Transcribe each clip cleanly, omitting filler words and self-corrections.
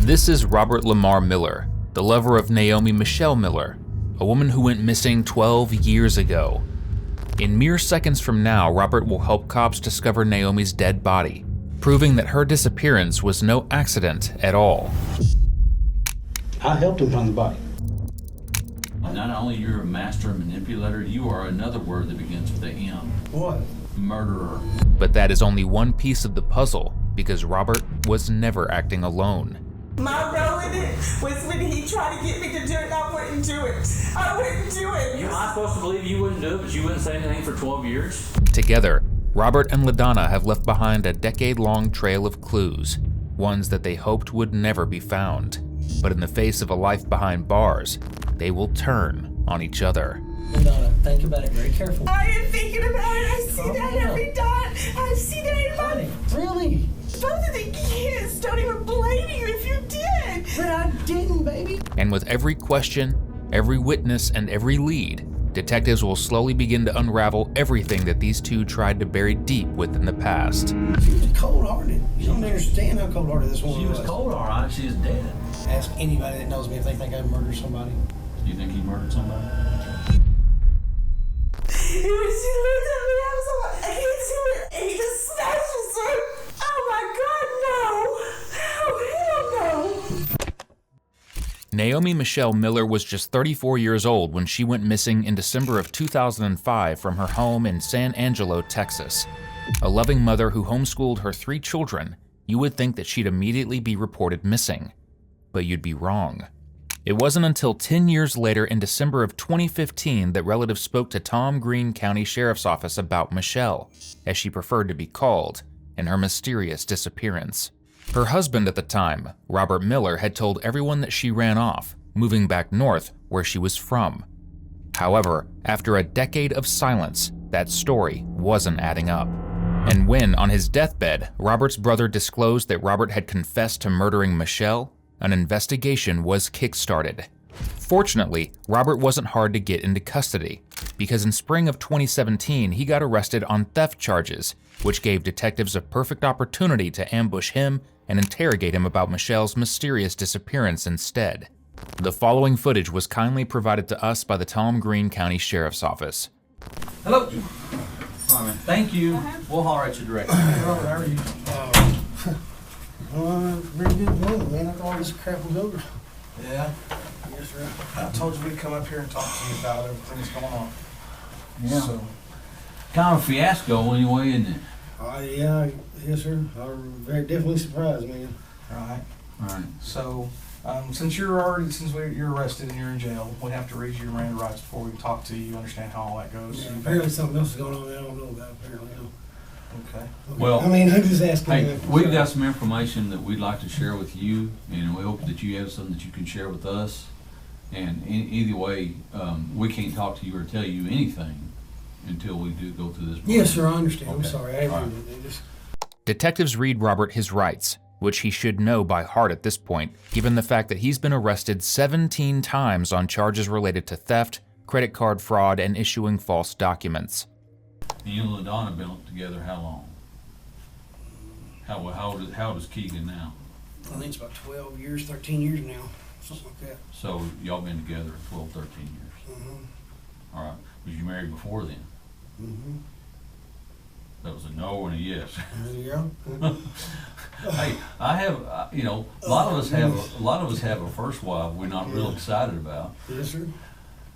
This is Robert Lamar Miller, the lover of Naomi Michelle Miller, a woman who went missing 12 years ago. In mere seconds from now, Robert will help cops discover Naomi's dead body, proving that her disappearance was no accident at all. I helped him find the body. Not only you're a master manipulator, you are another word that begins with a M. What? Murderer. But that is only one piece of the puzzle, because Robert was never acting alone. My role in it was when he tried to get me to do it, I wouldn't do it. I wouldn't do it. Am I supposed to believe you wouldn't do it, but you wouldn't say anything for 12 years? Together, Robert and LaDonna have left behind a decade-long trail of clues, ones that they hoped would never be found. But in the face of a life behind bars, they will turn on each other. LaDonna, think about it very carefully. I am thinking about it. I see that every night. I see that every night. Really? Both of the kids don't even blame you if you did. But I didn't, baby. And with every question, every witness, and every lead, detectives will slowly begin to unravel everything that these two tried to bury deep within the past. She was cold-hearted. You don't understand how cold-hearted this woman She was cold, all right. She is dead. Ask anybody that knows me if they think I'd murdered somebody. Do you think he murdered somebody? When she looked at me, I was like, I can't see her. And he just smashes her. Oh my God, no. Oh, hell no. Naomi Michelle Miller was just 34 years old when she went missing in December of 2005 from her home in San Angelo, Texas. A loving mother who homeschooled her 3 children, you would think that she'd immediately be reported missing. But you'd be wrong. It wasn't until 10 years later in December of 2015 that relatives spoke to Tom Green County Sheriff's Office about Michelle, as she preferred to be called, and her mysterious disappearance. Her husband at the time, Robert Miller, had told everyone that she ran off, moving back north where she was from. However, after a decade of silence, that story wasn't adding up. And when, on his deathbed, Robert's brother disclosed that Robert had confessed to murdering Michelle, an investigation was kick-started. Fortunately, Robert wasn't hard to get into custody, because in spring of 2017 he got arrested on theft charges, which gave detectives a perfect opportunity to ambush him and interrogate him about Michelle's mysterious disappearance instead. The following footage was kindly provided to us by the Tom Green County Sheriff's Office. Hello. All right, man. Thank you. We'll holler at you directly. Robert, how are you? Very good morning, man. I thought all this crap was over. Yeah, Yes, sir. I told you we'd come up here and talk to you about everything that's going on. Yeah. So, Kind of a fiasco anyway, isn't it? Yeah, yes, sir. I'm very definitely surprised, man. right. All right. So, since you're arrested and you're in jail, we have to read you your Miranda rights before we can talk to you, understand how all that goes. Yeah, apparently something else is going on that I don't know about, apparently. Okay. Well, I mean, I'm just asking. Hey, we've got some information that we'd like to share with you, and we hope that you have something that you can share with us. And either way, we can't talk to you or tell you anything until we do go through this. Yes, sir, I understand. I'm Okay. sorry. I All right. Detectives read Robert his rights, which he should know by heart at this point, given the fact that he's been arrested 17 times on charges related to theft, credit card fraud, and issuing false documents. And you and LaDonna been together how long? How old is Keegan now? I think it's about 12 years, 13 years now, something like that. So y'all been together 12, 13 years. Mm-hmm. All right. Was you married before then? Mm-hmm. That was a no and a yes. There you go. Hey, I have, a lot of us have a first wife we're not real excited about. Yes, sir.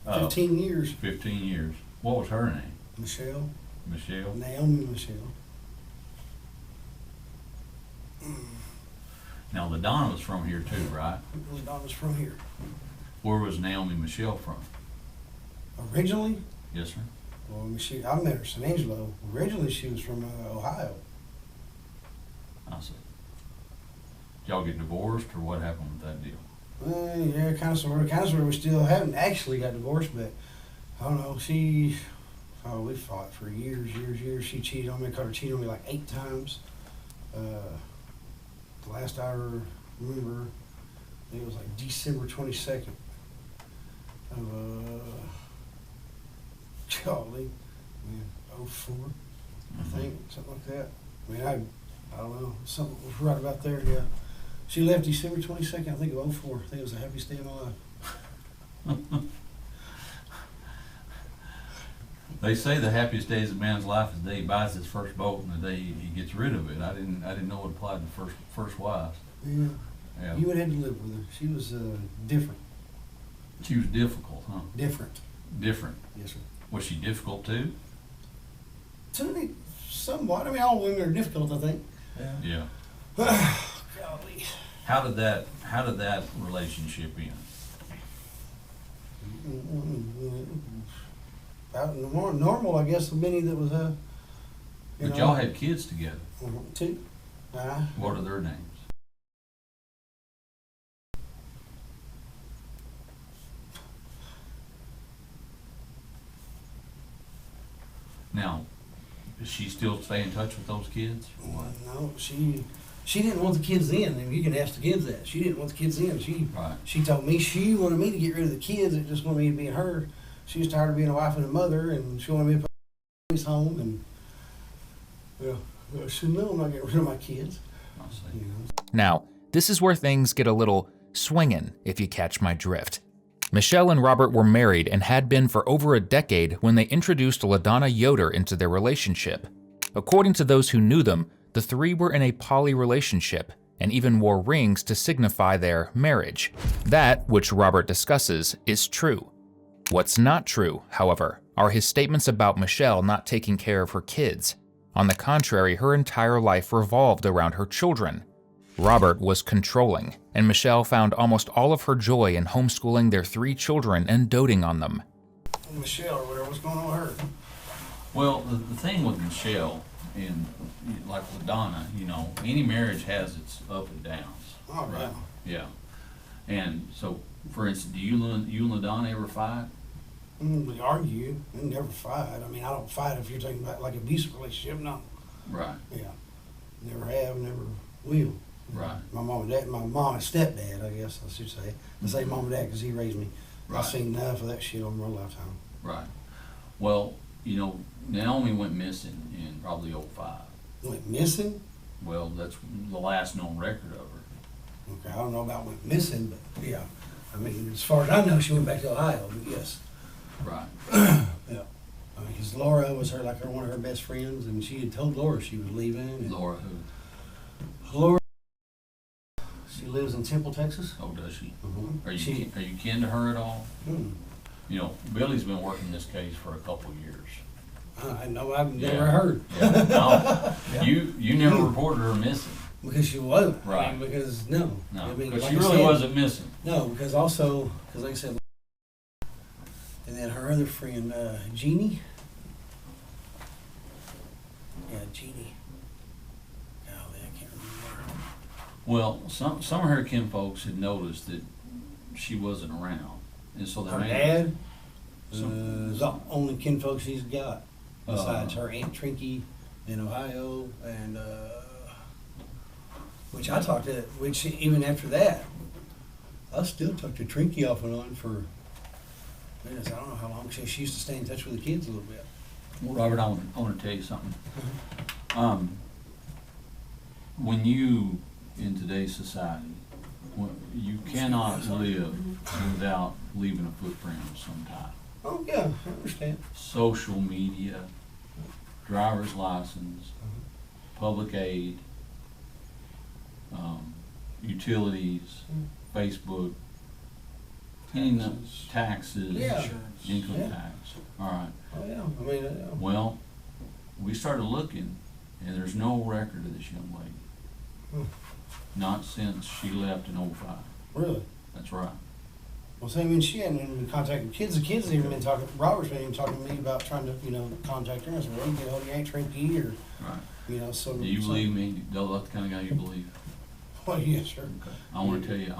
Uh, 15 years. 15 years. What was her name? Michelle. Michelle? Naomi Michelle. Now, LaDonna was from here too, right? LaDonna's from here. Where was Naomi Michelle from? Originally, Yes, sir. well, I met her in San Angelo. Originally, she was from Ohio. I see. Did y'all get divorced or what happened with that deal? Yeah, kind of sort of. We still haven't actually got divorced, but I don't know. We fought for years. She cheated on me. I caught her cheating on me like 8 times. The last I remember, I think it was like December 22nd of golly, 04, I think, something like that. I mean, I don't know, something was right about there, yeah. She left December 22nd, I think, of '04. I think it was the happiest day of my life. They say the happiest days of a man's life is the day he buys his first boat and the day he gets rid of it. I didn't know it applied to first wives. Yeah. Yeah. You would have to live with her. She was different. She was difficult, huh? Different. Different. Yes, sir. Was she difficult too? To me, somewhat. I mean, all women are difficult, I think. Yeah. Golly. How did that relationship end? About normal, I guess, of many that was, But y'all had kids together. two. What are their names? Now, does she still stay in touch with those kids? Or what? No, she didn't want the kids in. I mean, you can ask the kids that. She didn't want the kids in. Right. She told me she wanted me to get rid of the kids. It just wanted me to be her. She was tired of being a wife and a mother, and she wanted me to put the home. And well, I said, no, I'm not getting rid of my kids. I see. You know. Now, this is where things get a little swingin', if you catch my drift. Michelle and Robert were married and had been for over a decade when they introduced LaDonna Yoder into their relationship. According to those who knew them, the three were in a poly relationship and even wore rings to signify their marriage. That, which Robert discusses, is true. What's not true, however, are his statements about Michelle not taking care of her kids. On the contrary, her entire life revolved around her children. Robert was controlling, and Michelle found almost all of her joy in homeschooling their 3 children and doting on them. Michelle or whatever, what's going on with her? Well, the thing with Michelle and like LaDonna, you know, any marriage has its up and downs. Oh, right? yeah. Yeah. And so, for instance, do you and LaDonna ever fight? We argue. We never fight. I mean, I don't fight if you're talking about like abusive relationship. No. Right. Yeah. Never have, never will. Right. My mom and dad, my mom and stepdad, I guess I should say. I say mom and dad because he raised me. Right. I've seen enough of that shit over my lifetime. Right. Well, you know, Naomi went missing in probably '05. Went missing? Well, that's the last known record of her. Okay, I don't know about went missing, but yeah. I mean, as far as I know, she went back to Ohio, but yes. Right. Yeah. I mean, because Laura was one of her best friends, and she had told Laura she was leaving. And Laura who? Laura, she lives in Temple, Texas. Oh, does she? Mm-hmm. Are you kin to her at all? Hmm. You know, Billy's been working this case for a couple of years. I know, I've never Yeah. heard. Yeah. No, Yeah. you never reported her missing. Because she wasn't. I Right. mean, because, no. No, I mean, but like she I really said, wasn't missing. No, because also, because like I said, and then her other friend, Jeannie. Yeah, Jeannie. Golly, I can't remember. Well, some of her kin folks had noticed that she wasn't around, and so they Her made dad some- is the only kinfolk she's got, besides Uh, her Aunt Trinky in Ohio, and which I talked to, which even after that, I still talk to Trinky off and on for, goodness, I don't know how long, she used to stay in touch with the kids a little bit. Well, Robert, I want to tell you something. When you, in today's society, you cannot live without leaving a footprint of some type. Oh, yeah, I understand. Social media, driver's license, public aid, utilities, Facebook, taxes, Yeah. income Yeah. tax. All right. Oh, yeah, I mean, Well, we started looking, and there's no record of this young lady. Not since she left in '05. really. That's right. Well, see, I mean, she hadn't even been contacting kids. The kids had even been talking, Robert's been even talking to me about trying to, contact her. I said, well, you get hold of your Aunt Trinky or, Right. so. Do you believe me? That's the kind of guy you believe. Well, yeah, sure. Okay. I want to tell you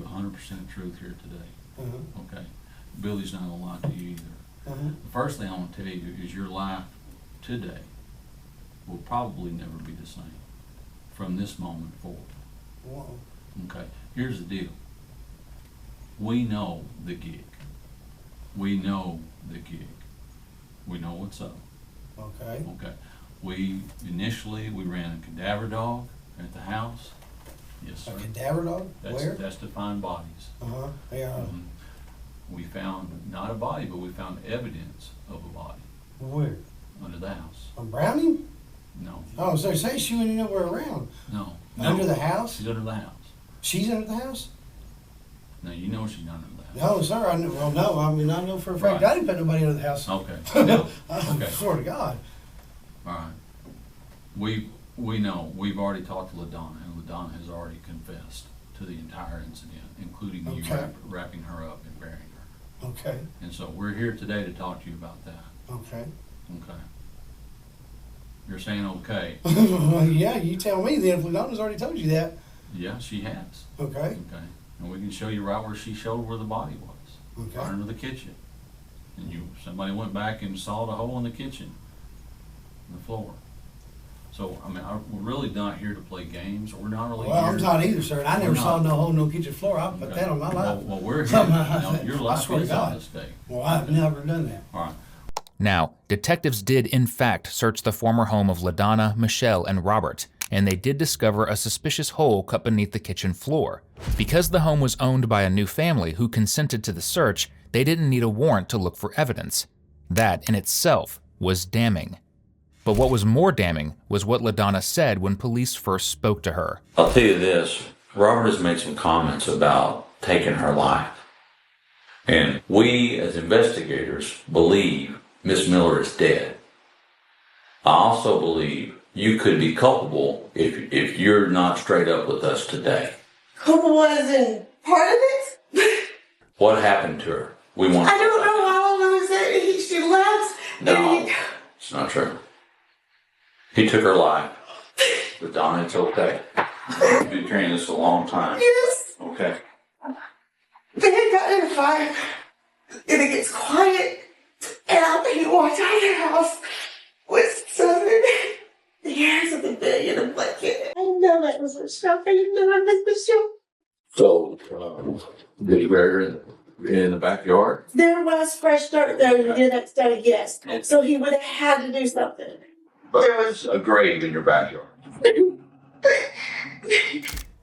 100% truth here today. Uh-huh. Okay. Billy's not gonna lie to you either. Uh-huh. The first thing I want to tell you is your life today will probably never be the same from this moment forward. Well, Okay. Here's the deal. We know the gig. We know the gig. We know what's up. okay. Okay. We initially ran a cadaver dog at the house. Yes, A sir. cadaver dog? Where? That's to find bodies. Yeah. Mhm. We found not a body, but we found evidence of a body Where? under the house. On Browning? No, Oh, so say she went nowhere around. no. Under no. the house? She's under the house. She's under the house? No, you know she's not under the house. No, sir. I know, well, no. I mean, I know for a fact Right. I didn't put nobody under the house. Okay. Yeah. I Okay. swear to God. All right. We know, we've already talked to LaDonna, and LaDonna has already confessed to the entire incident, including you Okay. wrapping her up and burying her. Okay. And so we're here today to talk to you about that. Okay. Okay. You're saying okay. Well, yeah, you tell me then. If Ladonna's already told you that. Yeah, she has. Okay. Okay. And we can show you right where she showed where the body was. Okay. Right under the kitchen. And somebody went back and sawed a hole in the kitchen, in the floor. So, I mean, we're really not here to play games. We're not really Well, here. I'm not either, sir. And I never We're saw not. no hole, no kitchen floor. I put Okay. that on my life. Well, we're here. No, your I life swear to is on God. this day. Well, I've never done that. All right. Now, detectives did in fact search the former home of LaDonna, Michelle, and Robert, and they did discover a suspicious hole cut beneath the kitchen floor. Because the home was owned by a new family who consented to the search, they didn't need a warrant to look for evidence. That in itself was damning. But what was more damning was what LaDonna said when police first spoke to her. I'll tell you this, Robert has made some comments about taking her life. And we, as investigators, believe Miss Miller is dead. I also believe you could be culpable if you're not straight up with us today. Who wasn't part of it? What happened to her? We want I don't know. All I know is that she left. No, it's not true. He took her life. But Donna, it's okay. You've been carrying this a long time. Yes. Okay. They had gotten in a fight, and it gets quiet, and he walked out of the house with something. He had something big in a blanket. I didn't know that was a shock. I didn't know that was a shock. So, did you bury her in the backyard? There was fresh dirt there to do that study, yes. So he would have had to do something. But there's a grave in your backyard.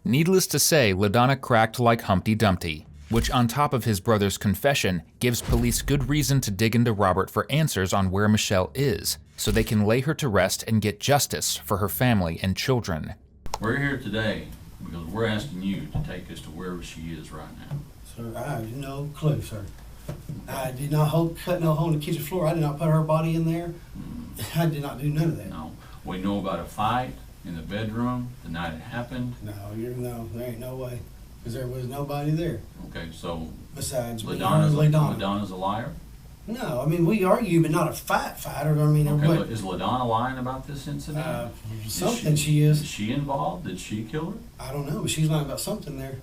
Needless to say, LaDonna cracked like Humpty Dumpty, which on top of his brother's confession gives police good reason to dig into Robert for answers on where Michelle is, so they can lay her to rest and get justice for her family and children. We're here today because we're asking you to take us to wherever she is right now. Sir, I have no clue, sir. I did not cut no hole in the kitchen floor. I did not put her body in there. I did not do none of that. No. We know about a fight in the bedroom the night it happened. No, there ain't no way. Because there was nobody there Okay, so besides me. LaDonna's LaDonna. a liar? No, I mean, we argue, but not a fighter. I mean, Okay, what, is LaDonna lying about this incident? something she is. Is she involved? Did she kill her? I don't know, but she's lying about something there.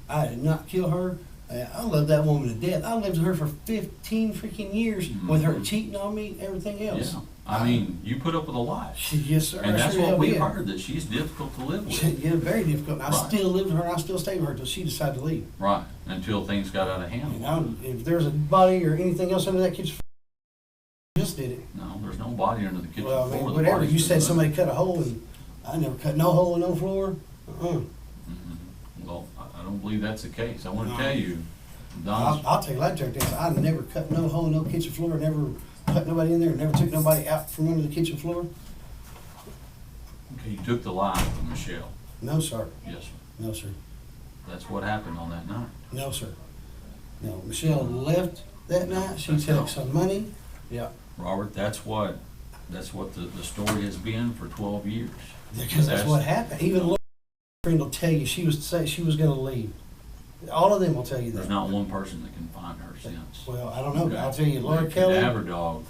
I did not kill her. I love that woman to death. I lived with her for 15 freaking years with her cheating on me, everything else. Yeah. I mean, you put up with a lie. Yes, sir. And I that's sure what hell we did. heard, that she's difficult to live with. Yeah, very difficult. I Right. still live with her, and I still stay with her until she decided to leave. Right, until things got out of hand. And if there's a body or anything else under that kitchen floor, I just did it. No, there's no body under the kitchen Well, I floor. mean, The whatever. body's You been said moved. somebody cut a hole, and I never cut no hole in no floor. Mhm. Well, I don't believe that's the case. I want to No. tell you, Donna's, I'll tell you that, Jack. I never cut no hole in no kitchen floor. Never put nobody in there. Never took nobody out from under the kitchen floor. okay, you took the life of Michelle. No, sir. Yes, sir. No, sir. That's what happened on that night. No, sir. No, Michelle left that night. She took some money. Yeah. Robert, that's what the story has been for 12 years. Because that's what happened. Even Laura friend will tell you she was going to leave. All of them will tell you There's that. not one person that can find her since. Well, I don't know, but Okay. I'll tell you, Laura The Kelly. cadaver dog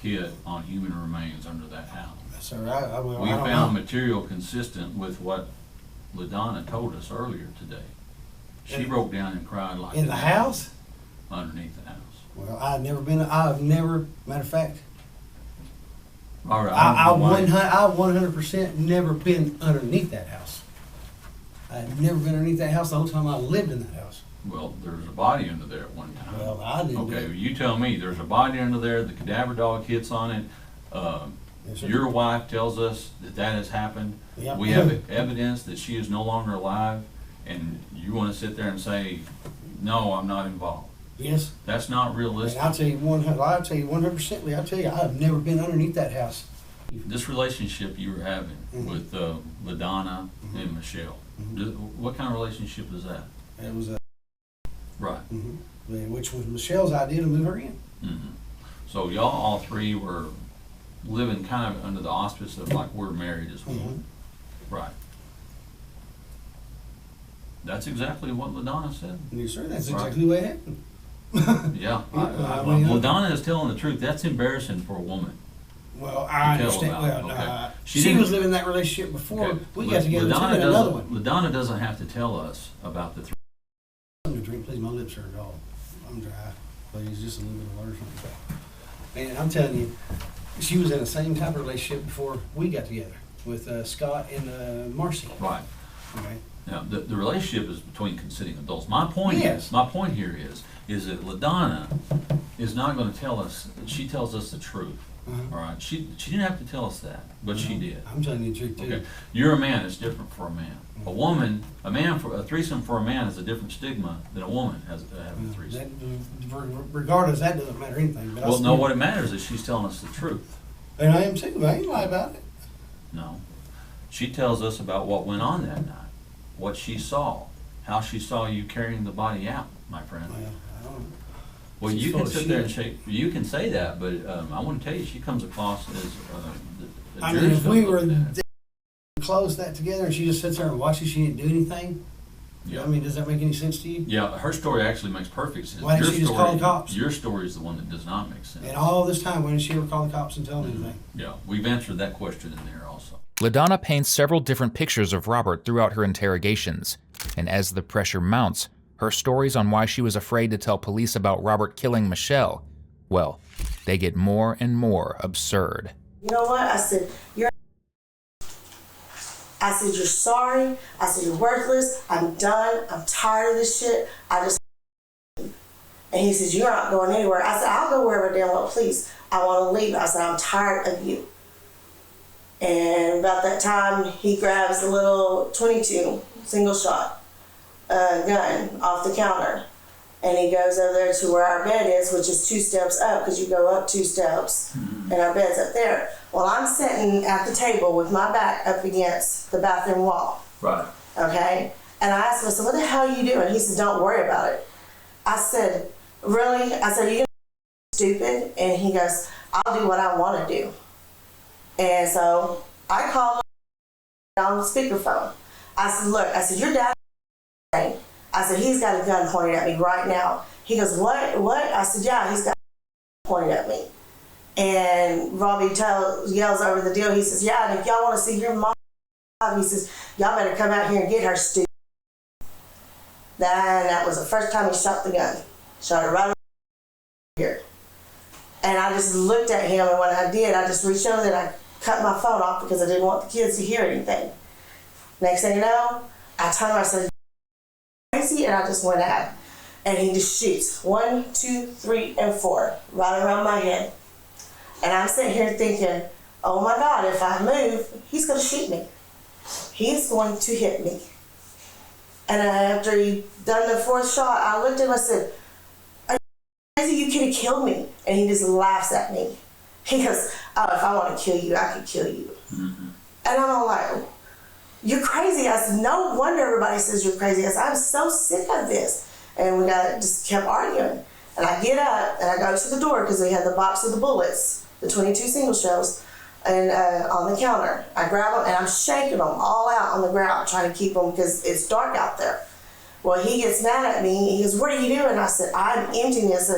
hit on human remains under that house. Sir, I We don't found know. material consistent with what LaDonna told us earlier today. She In- broke down and cried like In the that house? underneath the house. Well, I've never, matter of fact, Robert, I don't know why- 100% never been underneath that house. I've never been underneath that house the whole time I lived in that house. Well, there's a body under there at one time. Well, I didn't do Okay, it. you tell me, there's a body under there, the cadaver dog hits on it, Yes, sir. Your wife tells us that that has happened. Yep. We have evidence that she is no longer alive, and you want to sit there and say, no, I'm not involved. Yes. That's not And realistic. I'll tell you 100%, Lee, I'll tell you, I have never been underneath that house. This relationship you were having Mhm. with LaDonna and Michelle, what kind of relationship is that? It was Right. which was Michelle's idea to move her in. So y'all all three were living kind of under the auspice of like we're married as well. Right. That's exactly what LaDonna said. Yes, sir. That's Right. exactly the way it happened. Yeah. I mean, LaDonna is telling the truth. That's embarrassing for a woman. Well, I To tell understand. about, Well, okay. she didn't- was living that relationship before Okay. we got together too, LaDonna and another doesn't- one. LaDonna doesn't have to tell us about the three. Something to drink, please. My lips are all. I'm dry. Please, just a little bit of water or something. Man, I'm telling you, she was in the same type of relationship before we got together with Scott and Marcy. Right. Okay. Now, the relationship is between consenting adults. My point Yes. here is that LaDonna is not going to tell us. She tells us the truth. All right. She didn't have to tell us that, but she did. I'm telling you the truth too. Okay. You're a man. It's different for a man. A threesome for a man is a different stigma than a woman has having a threesome. Regardless, that doesn't matter anything. But Well, no. What it matters is she's telling us the truth. And I am too. I ain't lie about it. No. She tells us about what went on that night, what she saw, how she saw you carrying the body out, my friend. Well, I don't know. Well, She's you full can of sit there and shit. shake. You can say that, but I want to tell you, she comes across as. The I mean, jury's if gonna we look were at that. close that together and she just sits there and watches, she didn't do anything. Yeah. I mean, does that make any sense to you? Yeah, her story actually makes perfect sense. Why didn't she just call the cops? Your story is the one that does not make sense. And all this time, when did she ever call the cops and tell them anything? Yeah, we've answered that question in there also. LaDonna paints several different pictures of Robert throughout her interrogations, and as the pressure mounts, her stories on why she was afraid to tell police about Robert killing Michelle, well, they get more and more absurd. You know what? I said, you're sorry. I said, you're worthless. I'm done. I'm tired of this shit. And he says, you're not going anywhere. I said, I'll go wherever damn well please. I want to leave. I said, I'm tired of you. And about that time, he grabs a little 22 single shot gun off the counter. And he goes over there to where our bed is, which is 2 steps up, because you go up 2 steps, and our bed's up there. Well, I'm sitting at the table with my back up against the bathroom wall. Right. Okay? And I asked him, I said, what the hell are you doing? He said, don't worry about it. I said, really? I said, you stupid? And he goes, I'll do what I want to do. And so I called him on the speakerphone. I said, look, I said, your dad. I said, he's got a gun pointed at me right now. He goes, what? I said, yeah, he's got a gun pointed at me. And Robbie yells over the deal. He says, yeah, and if y'all want to see your mom, he says, y'all better come out here and get her, stupid. That was the first time he shot the gun. Shot it right over here. And I just looked at him, and when I did, I just reached over there and I cut my phone off because I didn't want the kids to hear anything. Next thing you know, I turned around and said, crazy, and I just went at him. And he just shoots 1, 2, 3, and 4 right around my head. And I'm sitting here thinking, oh my God, if I move, he's going to shoot me. He's going to hit me. And after he done the 4th shot, I looked at him and I said, are you crazy? You could have killed me. And he just laughs at me. He goes, oh, if I want to kill you, I could kill you. Mm-hmm. And I'm all like, you're crazy. I said, no wonder everybody says you're crazy. I said, I'm so sick of this. And we just kept arguing. And I get up and I go to the door because we had the box of the bullets, the 22 single shells, and on the counter. I grab them and I'm shaking them all out on the ground, trying to keep them because it's dark out there. Well, he gets mad at me. He goes, what are you doing? I said, I'm emptying this.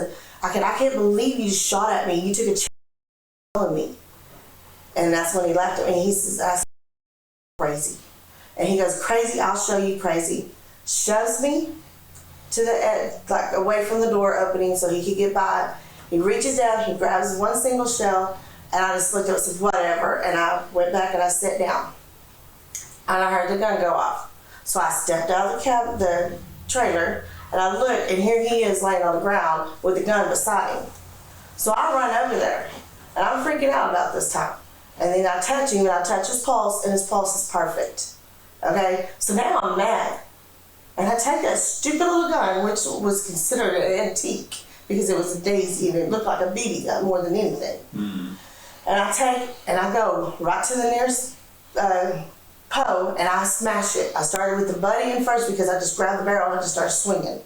I said, I can't believe you just shot at me. You took a chance on me. And that's when he laughed at me. He says, I said, crazy. And he goes, crazy, I'll show you crazy. Shoves me to the edge, like away from the door opening so he could get by. He reaches down, he grabs 1 single shell, and I just looked up and said, whatever. And I went back and I sat down. And I heard the gun go off. So I stepped out of the trailer, and I looked, and here he is laying on the ground with the gun beside him. So I run over there, and I'm freaking out about this time. And then I touch him and I touch his pulse and his pulse is perfect. Okay? So now I'm mad. And I take that stupid little gun, which was considered an antique because it was a daisy and it looked like a BB gun more than anything. Mm-hmm. And I take and I go right to the nearest pole and I smash it. I started with the buddy in first because I just grabbed the barrel and I just started swinging.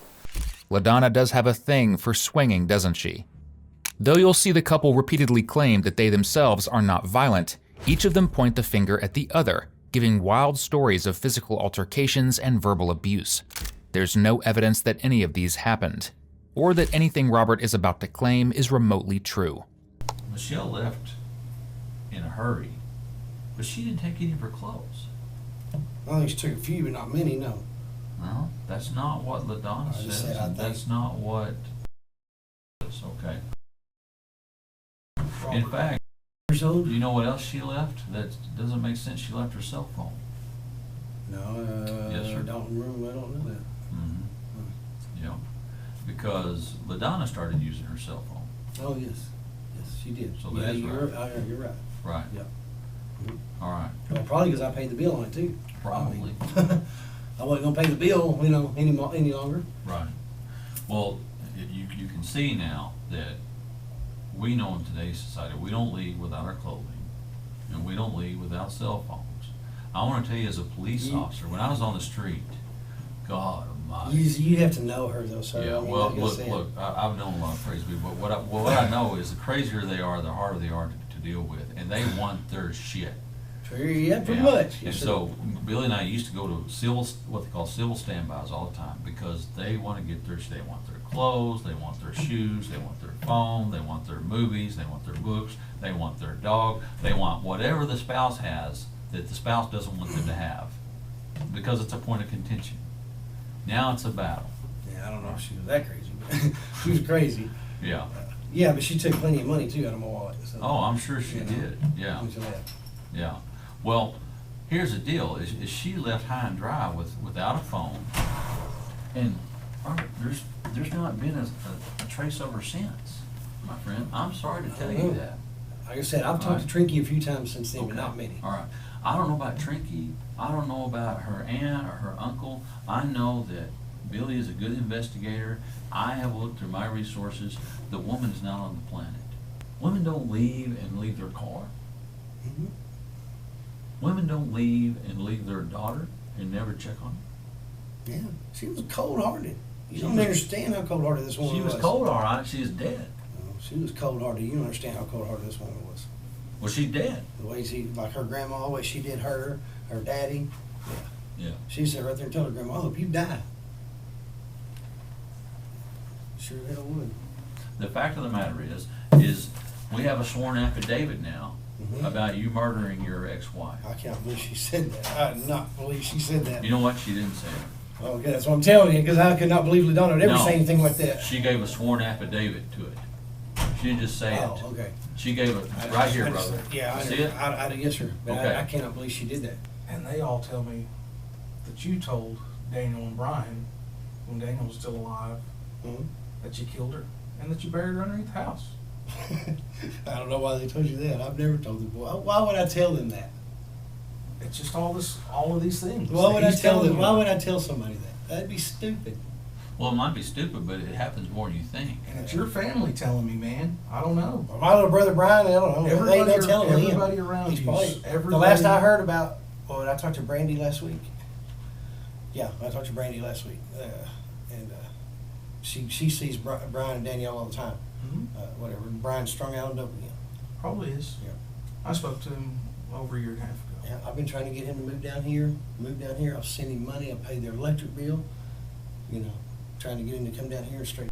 LaDonna does have a thing for swinging, doesn't she? Though you'll see the couple repeatedly claim that they themselves are not violent, each of them point the finger at the other, giving wild stories of physical altercations and verbal abuse. There's no evidence that any of these happened, or that anything Robert is about to claim is remotely true. Michelle left in a hurry, but she didn't take any of her clothes. I think she took a few, but not many, no. No, that's not what LaDonna says, and that's not what... Okay. In fact, Years old? you know what else she left? That doesn't make sense. She left her cell phone. No, Yes, sir. I don't remember. I don't know that. Mm-hmm. Yeah, because LaDonna started using her cell phone. Oh yes, yes, she did. So yeah, that's you're right. You're right. Right. Yeah. Mm-hmm. All right. Well, probably because I paid the bill on it too. Probably. I wasn't gonna pay the bill, any longer. Right. Well, you can see now that we know in today's society we don't leave without our clothing, and we don't leave without cell phones. I want to tell you, as a police officer, when I was on the street, God Almighty. You have to know her though, sir. Yeah. I mean, Well, like I said. look. I've known a lot of crazy people, but what I know is the crazier they are, the harder they are to deal with, and they want their shit. Sure, yeah, pretty Yeah. much. And Yes, sir. so Billy and I used to go to what they call civil standbys all the time, because they want to get they want their clothes, they want their shoes, they want their phone, they want their movies, they want their books, they want their dog, they want whatever the spouse has that the spouse doesn't want them to have, because it's a point of contention. Now it's a battle. Yeah, I don't know if she was that crazy, but she was crazy. Yeah. Yeah, but she took plenty of money too out of my wallet. So, Oh, I'm sure she you know, did. Yeah. things like that. Yeah. Well, here's the deal: is she left high and dry without a phone, and Robert, there's not been a trace of her since, my friend. I'm sorry to tell you that. Like I said, I've talked to Trinky a few times since then, but not many. All right. I don't know about Trinky. I don't know about her aunt or her uncle. I know that Billy is a good investigator. I have looked through my resources. The woman is not on the planet. Women don't leave their car. Mm-hmm. Women don't leave and leave their daughter and never check on her. Yeah, she was cold-hearted. You don't understand how cold-hearted this woman was. She was cold, all right. She is dead. No, she was cold-hearted. You don't understand how cold-hearted this woman was. Well, she's dead. The way like her grandma, the way she did her daddy. Yeah. Yeah. She said right there and told her grandma, I hope you die. Sure hell would. The fact of the matter is we have a sworn affidavit now about you murdering your ex-wife. I can't believe she said that. I do not believe she said that. You know what? She didn't say it. Okay, that's what I'm telling you, because I could not believe LaDonna would ever No. say anything like that. She gave a sworn affidavit to it. She didn't just say it. Oh, okay. She gave it I right just- here, I just- brother. Yeah, I You see know. it? I yes, sir. But Okay. I cannot believe she did that. And they all tell me that you told Daniel and Brian, when Daniel was still alive, Mhm. that you killed her and that you buried her underneath the house. I don't know why they told you that. I've never told them. Why would I tell them that? It's just all of these things. Why would that I he's tell telling them? you Why about. would I tell somebody that? That'd be stupid. Well, it might be stupid, but it happens more than you think. And it's your family telling me, man. I don't know. Well, my little brother Brian, I don't know. Everybody, They ain't no telling him. everybody around He's you. probably- Everybody, The last I heard about, I talked to Brandy last week. Yeah, I talked to Brandy last week, and she sees Brian and Danielle all the time. Mhm. Whatever. Brian's strung out on dope again. Probably is. Yeah. I spoke to him over a year and a half ago. Yeah, I've been trying to get him to move down here. I'll send him money. I'll pay their electric bill. You know, trying to get him to come down here and straight.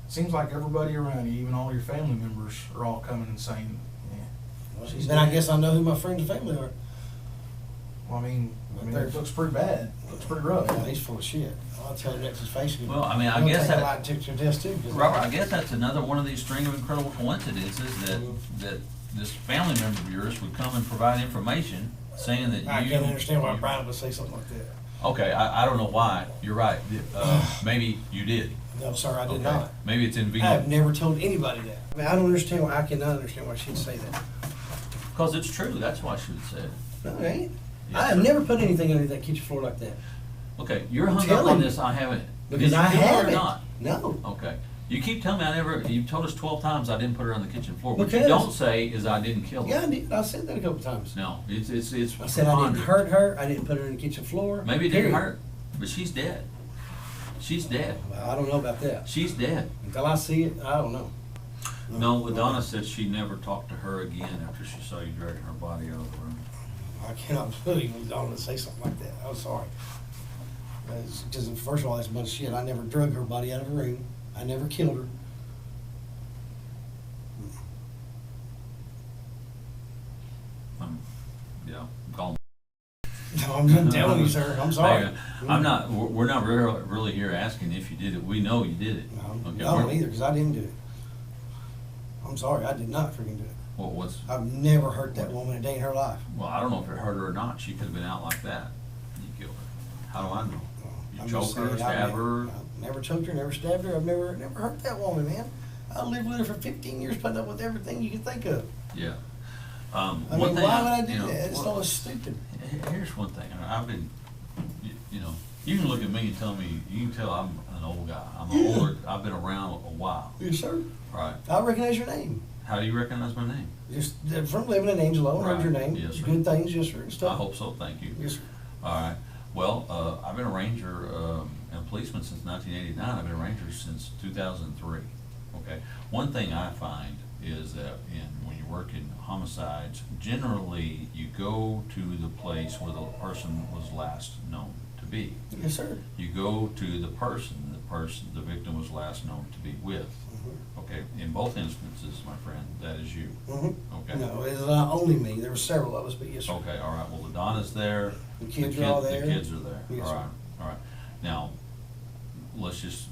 Seems like everybody around you, even all your family members, are all coming and saying, "Yeah." She's Then I dead. guess I know who my friends and family are. Well, I mean, They're- it looks pretty bad. It looks pretty rough. Yeah, he's full of shit. I'll tell him next his face. Well, I mean, I He'll guess take a that- lie detector test too. 'Cause Robert, I guess that's another one of these string of incredible coincidences that this family member of yours would come and provide information saying that I can't understand why Brian would say something like that. Okay, I don't know why. You're right. Maybe you did. No, sir, I did Okay. not. Maybe it's in I have vehicle. never told anybody that. I mean, I don't understand why, I cannot understand why she'd say that. Because it's true, that's why she would say it. No, it ain't. Yes, I have sir. never put anything under that kitchen floor like that. Okay, you're hung up telling on you. this, I haven't. Because Did you I kill her or haven't. not? No. Okay. You keep telling me you told us 12 times I didn't put her on the kitchen floor. What you Because- don't say is I didn't kill her. Yeah, I did. I said that a couple times. No, it's I said I didn't preponderant. hurt her. I didn't put her in the kitchen floor. Maybe it didn't period. hurt, but she's dead. She's dead. Well, I don't know about that. She's dead. Until I see it, I don't know. No, LaDonna said she never talked to her again after she saw you dragging her body out of the room. I cannot believe I don't say something like that. I'm sorry. Because first of all, that's a bunch of shit. I never drug her body out of a room. I never killed her. Yeah, call No, I'm telling you, sir. I'm sorry. Hey, I'm not, we're not really here asking if you did it. We know you did it. No, Okay, I don't we're- either, because I didn't do it. I'm sorry, I did not freaking do it. Well, what's, I've never hurt that woman a day in her life. well, I don't know if it hurt her or not. She could have been out like that. You killed her. How do I know? You I'm just choke her, saying, I've stab never- her? I've never choked her, never stabbed her. I've never hurt that woman, man. I lived with her for 15 years, putting up with everything you could think of. Yeah. I One mean, thing why would I do you know, that? It's well, so stupid. Here's one thing. I've been, you know, you can look at me and tell me, you can tell I'm an old guy. I'm older. I've been around a while. Yes, sir. Right. I recognize your name. How do you recognize my name? Just from living in Angelo, I heard your Right. name. Yes, sir. Good things, yes, sir. And I stuff. hope so. Thank you. Yes, sir. All right. Well, I've been a ranger and a policeman since 1989. I've been a ranger since 2003. Okay. One thing I find is that when you work in homicides, generally you go to the place where the person was last known to be. Yes, sir. You go to the person the victim was last known to be with. Mm-hmm. Okay. In both instances, my friend, that is you. Mm-hmm. Okay. No, it's not only me. There were several of us, but yes, sir. Okay, all right, well, LaDonna's there. The kids are all there. The kids are there, Yes, all right, sir. all right. Now, let's just,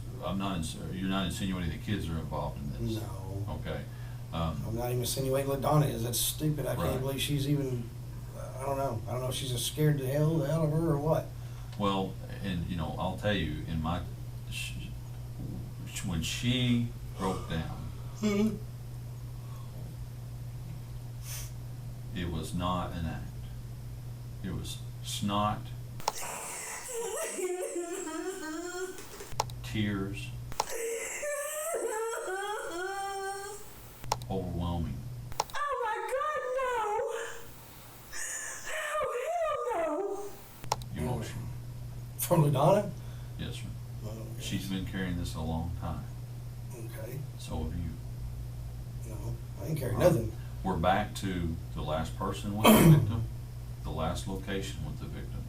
you're not insinuating the kids are involved in this? No. Okay, I'm not even insinuating LaDonna is. That's stupid. I Right. can't believe she's even, I don't know. I don't know if she's just scared to hell out of her or what. well, and, you know, I'll tell you, when she broke down, it was not an act. It was snot, tears, overwhelming Oh my God, no! Oh, hell no! emotion. From LaDonna? Yes, sir. Oh, She's been carrying this a long time. Okay. So have you. No, I ain't carrying nothing. We're back to the last person with the victim, the last location with the victim.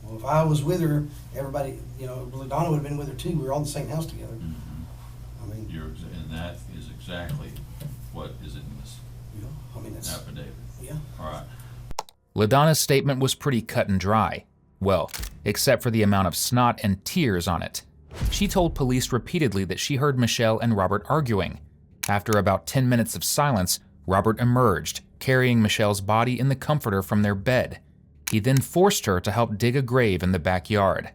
Well, if I was with her, everybody, LaDonna would have been with her too. We were all in the same house together. Mhm. I mean, And that is exactly what is in this that's, affidavit. yeah. All right. LaDonna's statement was pretty cut and dry. Well, except for the amount of snot and tears on it. She told police repeatedly that she heard Michelle and Robert arguing. After about 10 minutes of silence, Robert emerged, carrying Michelle's body in the comforter from their bed. He then forced her to help dig a grave in the backyard.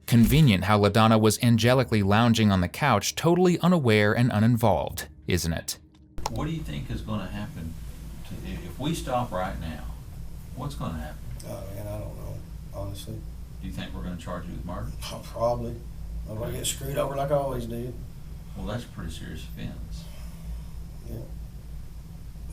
Convenient how LaDonna was angelically lounging on the couch, totally unaware and uninvolved, isn't it? What do you think is going to happen if we stop right now? What's going to happen? Oh, man, I don't know, honestly. Do you think we're going to charge you with murder? Probably. I'm going to get screwed over like I always do. Well, that's a pretty serious offense. Yeah.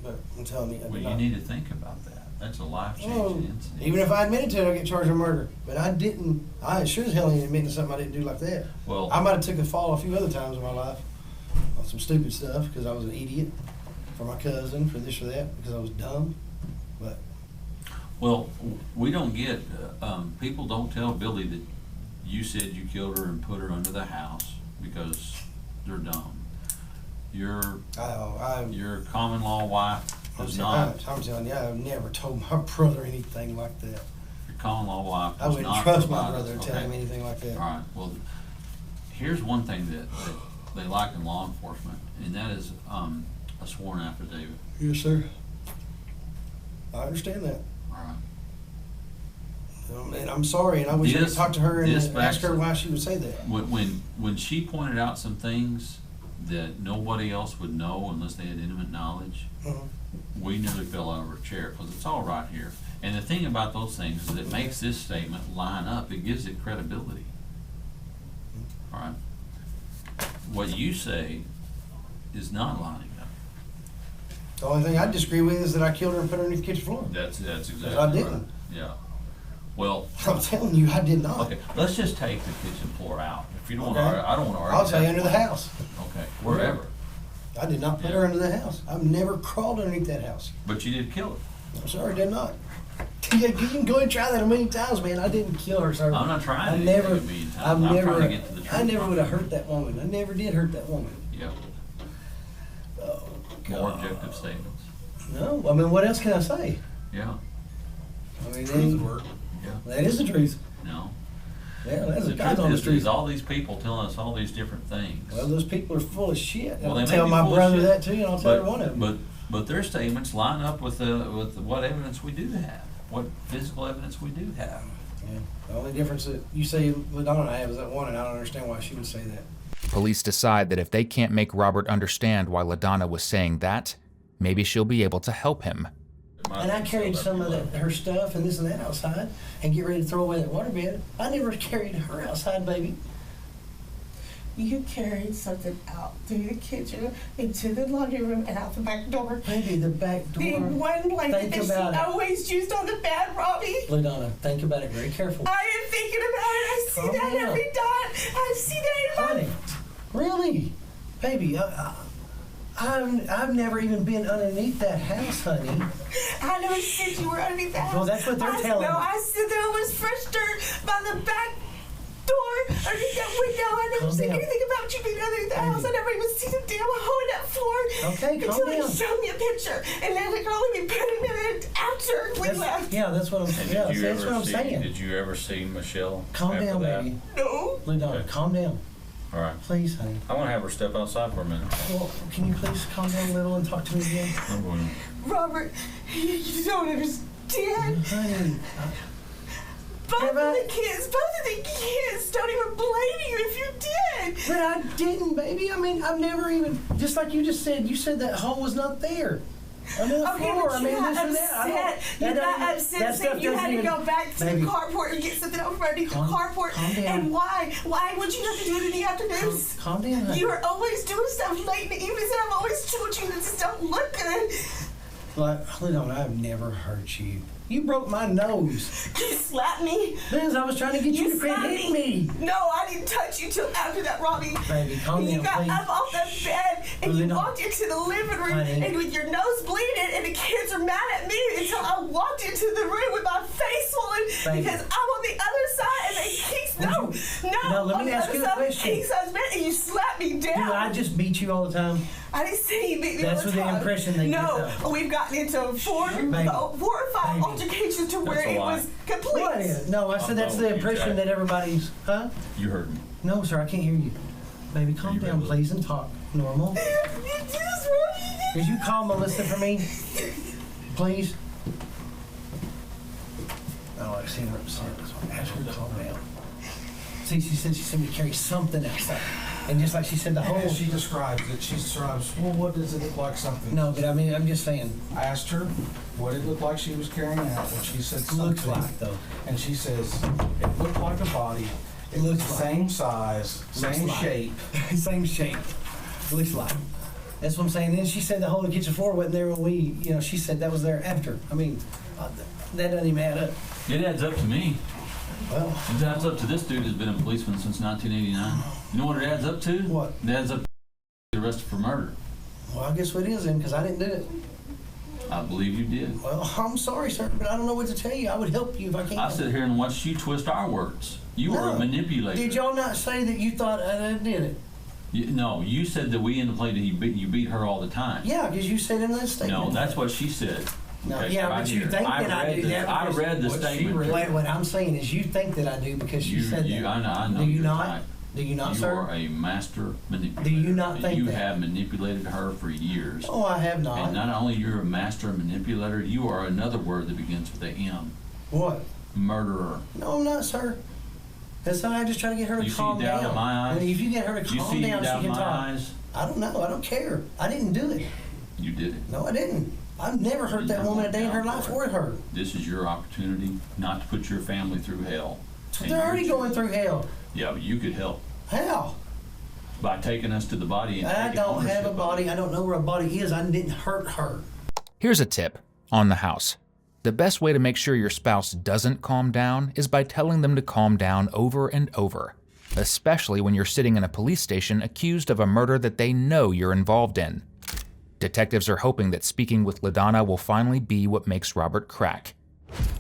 But I'm telling you, I Well, did you not. need to think about that. That's a Oh, life-changing incident. even if I admitted to it, I'd get charged with murder. But I didn't. I sure as hell ain't admitting to something I didn't do like that. Well, I might have took a fall a few other times in my life on some stupid stuff because I was an idiot for my cousin, for this or that, because I was dumb. But well, we don't get, people don't tell Billy that you said you killed her and put her under the house because they're dumb. Your common law wife does not, I'm telling you, I've never told my brother anything like that. your common law wife I does wouldn't not trust my provide brother to us- tell okay. him anything like that. All right, well, here's one thing that they like in law enforcement, and that is, a sworn affidavit. Yes, sir. I understand that. All right. And I'm sorry, and I wish I could talk to her and ask her why she would say that. When she pointed out some things that nobody else would know unless they had intimate knowledge, we nearly fell out of our chair, because it's all right here. And the thing about those things is it makes this statement line up. It gives it credibility. All right? What you say is not lining up. The only thing I disagree with is that I killed her and put her underneath the kitchen floor. That's exactly I right. didn't. Yeah. Well, I'm telling you, I did not. okay, let's just take the kitchen floor out. If you don't want Okay. to argue, I don't want to argue. I'll say that under the point. house. Okay, wherever. I did not put her under the house. I've never crawled underneath that house. But you did kill her. I'm sorry, I did not. You can go and try that a million times, man. I didn't kill her, sir. I'm not trying I to never, get a million times. I've I'm never, trying to get to the truth. I never would have hurt that woman. I never did hurt that woman. Yeah. Oh, More God. objective statements. No, I mean, what else can I say? Yeah. I mean, Truth would work. Yeah. that is the truth. No. Yeah, that's The the God's truth honest is, there's truth. all these people telling us all these different things. Well, those people are full of shit. Well, I'll they may tell be my full of brother shit, that too, and I'll tell every one of them. But their statements line up with what evidence we do have, what physical evidence we do have. Yeah. The only difference that you say LaDonna and I have is that one, and I don't understand why she would say that. Police decide that if they can't make Robert understand why LaDonna was saying that, maybe she'll be able to help him. And I carried some of her stuff and this and that outside and get ready to throw away that waterbed. I never carried her outside, baby. You carried something out through the kitchen, into the laundry room, and out the back door. Baby, the back door. The one blanket Think that she about it. always used on the bed, Robbie. LaDonna, think about it very carefully. I am thinking about it. I see Calm that down. every night. I see that in my... Honey, really? Baby, I've never even been underneath that house, honey. I never said you were underneath the house. Well, that's what they're telling No, me. I said there was fresh dirt by the back door, underneath that window. I never Calm said down. anything about you being underneath the Baby. house. I never even seen a damn hole in that floor. Okay, calm until down. they showed me a picture, and then they could only be putting it in after we left. Yeah, that's what I'm saying. Yeah, that's what I'm saying. Did you ever see Michelle? Calm after down, that? baby. No. LaDonna, Okay. calm down. All right. Please, honey. I want to have her step outside for a minute. Well, can you please calm down a little and talk to me again? I'm going. Robert, you don't understand. Honey, Both Have I- of the kids don't even blame you if you did. but I didn't, baby. I mean, I've never even, just like you just said, you said that hole was not there. I mean, the Okay, floor, but I you mean, got this and that. I don't- upset. You that got doesn't- upset that saying stuff you had doesn't to even- go back to Baby. the carport and get something over underneath the Calm- carport. calm down. And why? Why would you have to do it in the afternoons? Calm down, honey. You are always doing stuff late in the evenings, and I've always told you this don't look good. Like, LaDonna, I've never hurt you. You broke my nose. You slapped me. Because I was trying to get you to quit slapped hitting me. No, I didn't touch you till after that, Robbie. Baby, calm You down, got please. up off that bed and you Lena. walked into the living room Honey. and with your nose bleeding, and the kids are mad at me until I walked into the room with my face swollen Baby. because I'm on the other side and they keep Now, let on me the ask other you a side question. King's husband, and you slapped me down. Do I just beat you all the time? I didn't say you beat me That's all the what the time. impression they No, get, we've gotten into four or five Baby. altercations to where That's a it lie. was complete. What is? No, I said that's Oh, the you impression tried. that everybody's, huh? You heard me. No, sir, I can't hear you. Baby, calm you down, ready? please, and talk normal. You just Robbie. Could you call Melissa for me? Please? Oh, I've seen her upset. So I asked her to calm down. See, she said she sent me to carry something outside. And just like she said, the whole... As she describes it, she describes, well, what does it look like something? No, but I mean, I'm just saying, I asked her what it looked like she was carrying out, and she said something. looks like, though. And she says, it looked like a body. It Looks was the like. same size, same like. shape. Same shape. Looks like. That's what I'm saying. Then she said the whole kitchen floor wasn't there when we, she said that was there after. I mean, that doesn't even add up. It adds up to me. Well, It adds up to this dude who's been a policeman since 1989. You know what it adds up to? What? It adds up to arrested for murder. well, I guess what it is then, because I didn't do it. I believe you did. Well, I'm sorry, sir, but I don't know what to tell you. I would help you if I can. I sit here and watch you twist our words. You are a No. manipulator. Did y'all not say that you thought I did it? No, you said that we in the play that you beat her all the time. Yeah, because you said in that statement. No, that's what she said. No, Okay, yeah, right but you here. think that I read do the- that I because- read the What she statement. read. Wait, what I'm saying is you think that I do because you said that. I know Do you you're not? right. Do you not, You sir? are a master manipulator. Do you not think you that? have manipulated her for years. Oh, I have not. And not only you're a master manipulator, you are another word that begins with a M. What? murderer. No, I'm not, sir. That's why I just try to get her to You see calm doubt down. in my eyes? And if you get her to You calm see down, doubt she in can my talk. eyes? I don't know. I don't care. I didn't do it. You did it. No, I didn't. I've never hurt that woman a day in her life or her. This is your opportunity not to put your family through hell. And They're already your going through hell. Yeah, but you could help How? by taking us to the body and I taking don't have ownership a of body. it. I don't know where a body is. I didn't hurt her. Here's a tip on the house. The best way to make sure your spouse doesn't calm down is by telling them to calm down over and over, especially when you're sitting in a police station accused of a murder that they know you're involved in. Detectives are hoping that speaking with LaDonna will finally be what makes Robert crack.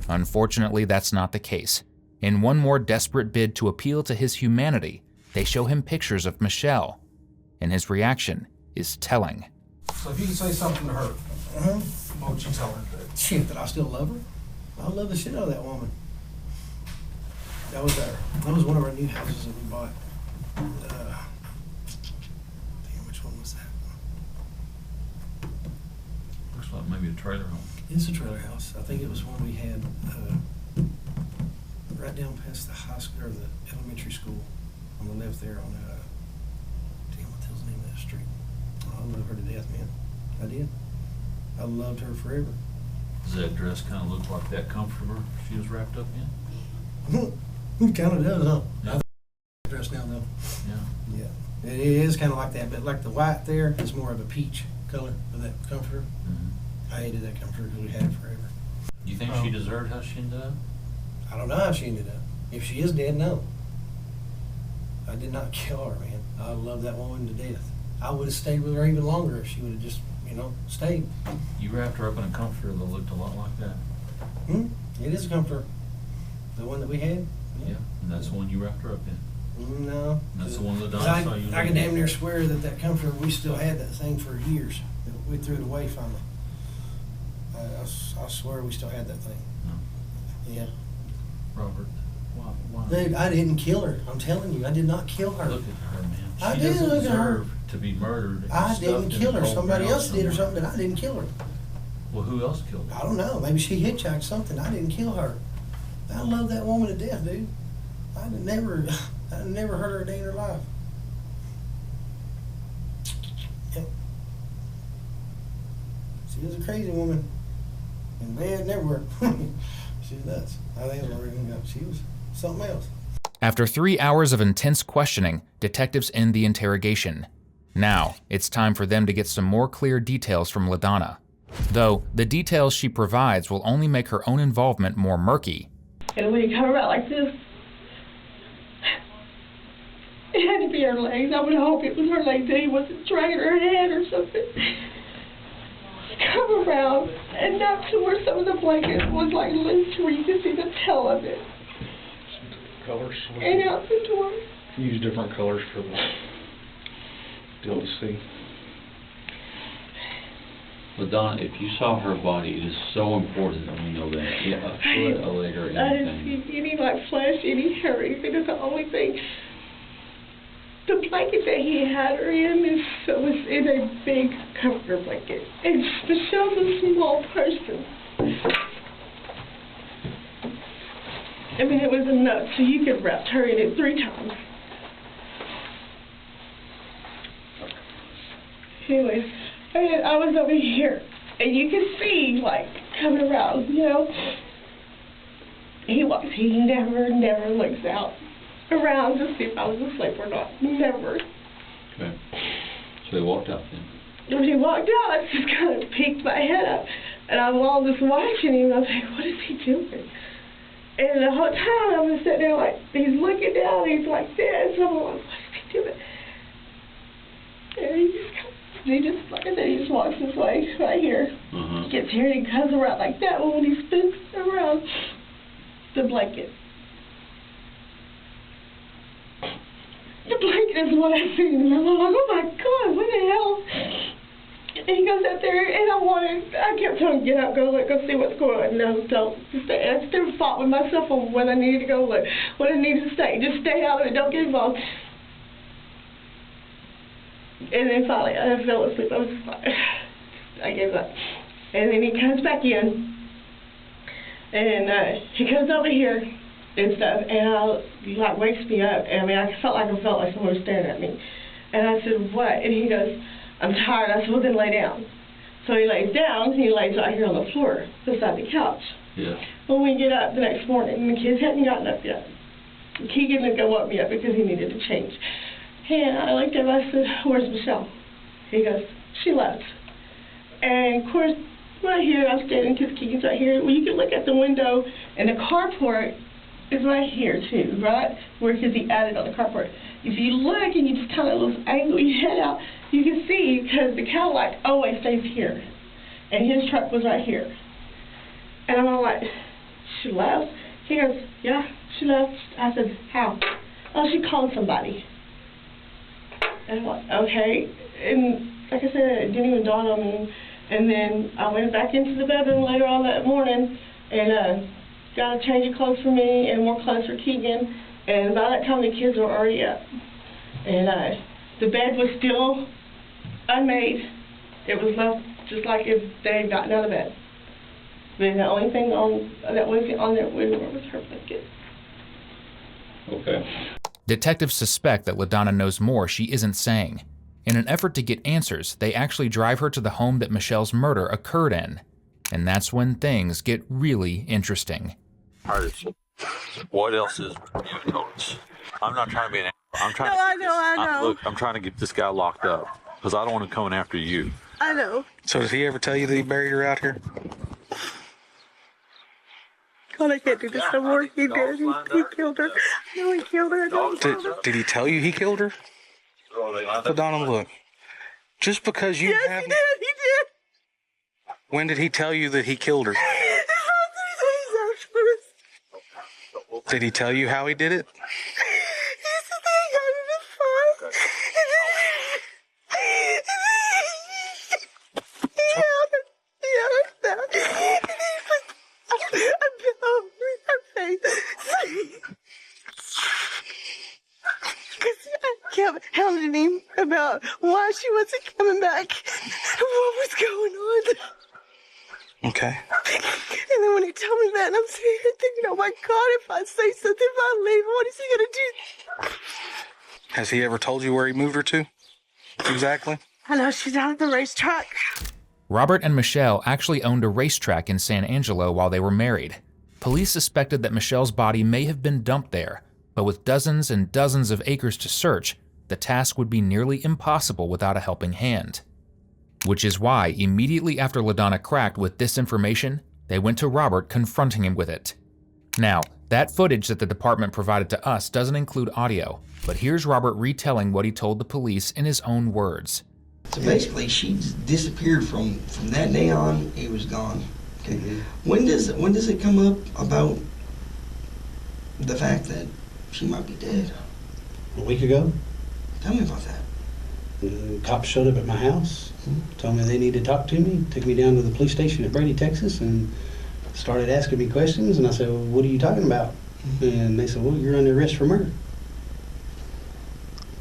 Unfortunately, that's not the case. In one more desperate bid to appeal to his humanity, they show him pictures of Michelle, and his reaction is telling. So if you could say something to her, what would you tell her? Shit, that I still love her. I love the shit out of that woman. That was one of our new houses that we bought. Damn, which one was that? Looks like maybe a trailer home. It's a trailer house. I think it was one we had right down past the high school or the elementary school on the left there on damn, what the hell's the name of that street? Oh, I love her to death, man. I did. I loved her forever. Does that dress kind of look like that comforter she was wrapped up in? It kind of does, huh? Yeah. I dress now though. Yeah. Yeah, it is kind of like that, but like the white there is more of a peach color of that comforter. Mm-hmm. I hated that comforter because we had it forever. You think she deserved how she ended up? I don't know how she ended up. If she is dead, no. I did not kill her, man. I love that woman to death. I would have stayed with her even longer if she would have just, stayed. You wrapped her up in a comforter that looked a lot like that. It is a comforter. The one that we had? Yeah, and that's the one you wrapped her up in. No. That's the one that I I saw you. can damn near swear that comforter, we still had that thing for years. We threw it away finally. I swear we still had that thing. No. Yeah. Robert, why? Dude, I didn't kill her. I'm telling you, I did not kill her. Look at her, man. I She did doesn't look at her. deserve to be murdered. and I stuffed didn't in kill a her. cold Somebody ground else did or somewhere. something, but I didn't kill her. Well, who else killed her? I don't know. Maybe she hitchhiked something. I didn't kill her. I love that woman to death, dude. I never hurt her a day in her life. Yep. She was a crazy woman. In bed and everywhere. She's nuts. I think she was something else. After 3 hours of intense questioning, detectives end the interrogation. Now, it's time for them to get some more clear details from LaDonna. Though, the details she provides will only make her own involvement more murky. And when you come around like this, it had to be her legs. I would hope it was her legs that he wasn't dragging her head or something. Come around and up to where some of the blanket was like loose where you could see the tail of it. Colors. And out the door. Use different colors for the deal to see. LaDonna, if you saw her body, it is so important that we know that. Yeah, a foot, a leg, or I didn't anything. see any like flesh, any hair, anything. It's the only thing. The blanket that he had her in was in a big comforter blanket. And Michelle's a small person. I mean, it was enough so you could wrap her in it 3 times. Anyways, I was over here, and you could see, like, coming around, He never looks out around to see if I was asleep or not. Never. Okay. So they walked out then. When he walked out, I just kind of peeked my head up, and I'm all just watching him, and I was like, what is he doing? And the whole time I was sitting there like, he's looking down, he's like this, and I'm like, what is he doing? And he just walks this way, right here. Gets here and he comes around like that when he spins around the blanket. The blanket is what I seen, and I'm like, oh my God, what the hell? And he goes out there, and I kept telling him, get up, go look, go see what's going on. No, don't. Just stay. I still fought with myself on when I needed to go look, when I needed to stay. Just stay out of it, don't get involved. And then finally, I fell asleep. I was just like, I gave up. And then he comes back in, And he comes over here and stuff, and like wakes me up. And I mean, I felt like someone was staring at me. And I said, what? And he goes, I'm tired. I said, well, then lay down. So he lays down, and he lays right here on the floor beside the couch. Yeah. When we get up the next morning, and the kids hadn't gotten up yet, Keegan didn't go woke me up because he needed to change. And I looked at him, I said, where's Michelle? He goes, she left. And of course, right here, I'm standing because Keegan's right here. Well, you can look at the window, and the carport is right here too, right? Where he added on the carport. If you look and you just kind of angle your head out, you can see because the Cadillac always stays here. And his truck was right here. And I'm all like, she left? He goes, yeah, she left. I said, how? Oh, she called somebody. And I'm like, okay. And like I said, it didn't even dawn on me. And then I went back into the bedroom later on that morning and got a change of clothes for me and more clothes for Keegan. And by that time, the kids were already up. And the bed was still unmade. It was left just like if they had gotten out of bed. But the only thing that was on that window was her blanket. Okay. Detectives suspect that LaDonna knows more she isn't saying. In an effort to get answers, they actually drive her to the home that Michelle's murder occurred in. And that's when things get really interesting. What else is you told us? I'm not trying to be an I'm trying I know. Look, I'm trying to get this guy locked up because I don't want him coming after you. I know. So did he ever tell you that he buried her out here? God, I can't do this no more. He did. He killed her. No, he killed her. I know he killed her. Did he tell you he killed her? LaDonna, look. Just because you Yes, haven't... he did. He did. When did he tell you that he killed her? 3 days afterwards. Did he tell you how he did it? He said that he got in a fight. And then he had her down. And he put a pillow over her face. Because I kept hounding him about why she wasn't coming back and what was going on. Okay. And then when he told me that, and I'm sitting here thinking, oh my God, if I say something, if I leave, what is he going to do? Has he ever told you where he moved her to? Exactly. I know she's out at the racetrack. Robert and Michelle actually owned a racetrack in San Angelo while they were married. Police suspected that Michelle's body may have been dumped there, but with dozens and dozens of acres to search, the task would be nearly impossible without a helping hand. Which is why, immediately after LaDonna cracked with this information, they went to Robert confronting him with it. Now, that footage that the department provided to us doesn't include audio, but here's Robert retelling what he told the police in his own words. So basically, she disappeared from that day on. He was gone. Okay. When does it come up about the fact that she might be dead? A week ago, Tell me about that. cops showed up at my house, told me they needed to talk to me, took me down to the police station at Brady, Texas, and started asking me questions. And I said, well, what are you talking about? And they said, well, you're under arrest for murder.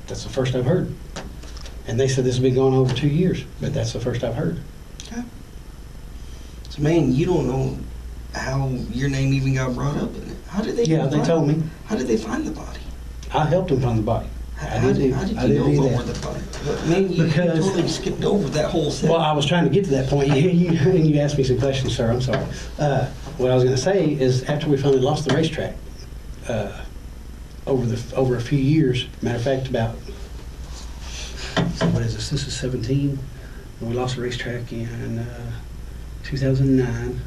That's the first I've heard. And they said this has been going on over 2 years, but that's the first I've heard. Okay. So, man, you don't know how your name even got brought up in it. How did they? Yeah, they told me. How did they find the body? I helped them find the body. How did you know over the body? But, man, you totally skipped over that whole set. Well, I was trying to get to that point. You asked me some questions, sir. I'm sorry. What I was going to say is after we finally lost the racetrack, over a few years, matter of fact, about, so what is this? This is 17. And we lost the racetrack in 2009.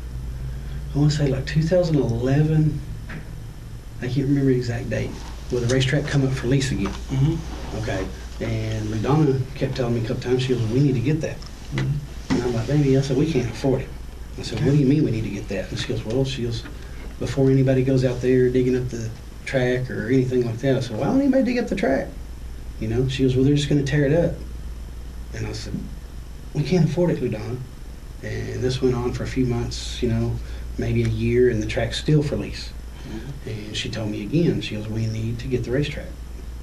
I want to say like 2011. I can't remember the exact date. Well, the racetrack come up for lease again. Okay. And LaDonna kept telling me a couple times, she goes, we need to get that. And I'm like, baby, I said, we can't afford it. I said, what do you mean we need to get that? And she goes, well, before anybody goes out there digging up the track or anything like that. I said, why don't anybody dig up the track? You know, she goes, well, they're just going to tear it up. And I said, we can't afford it, LaDonna. And this went on for a few months, you know, maybe a year, and the track's still for lease. And she told me again, she goes, we need to get the racetrack.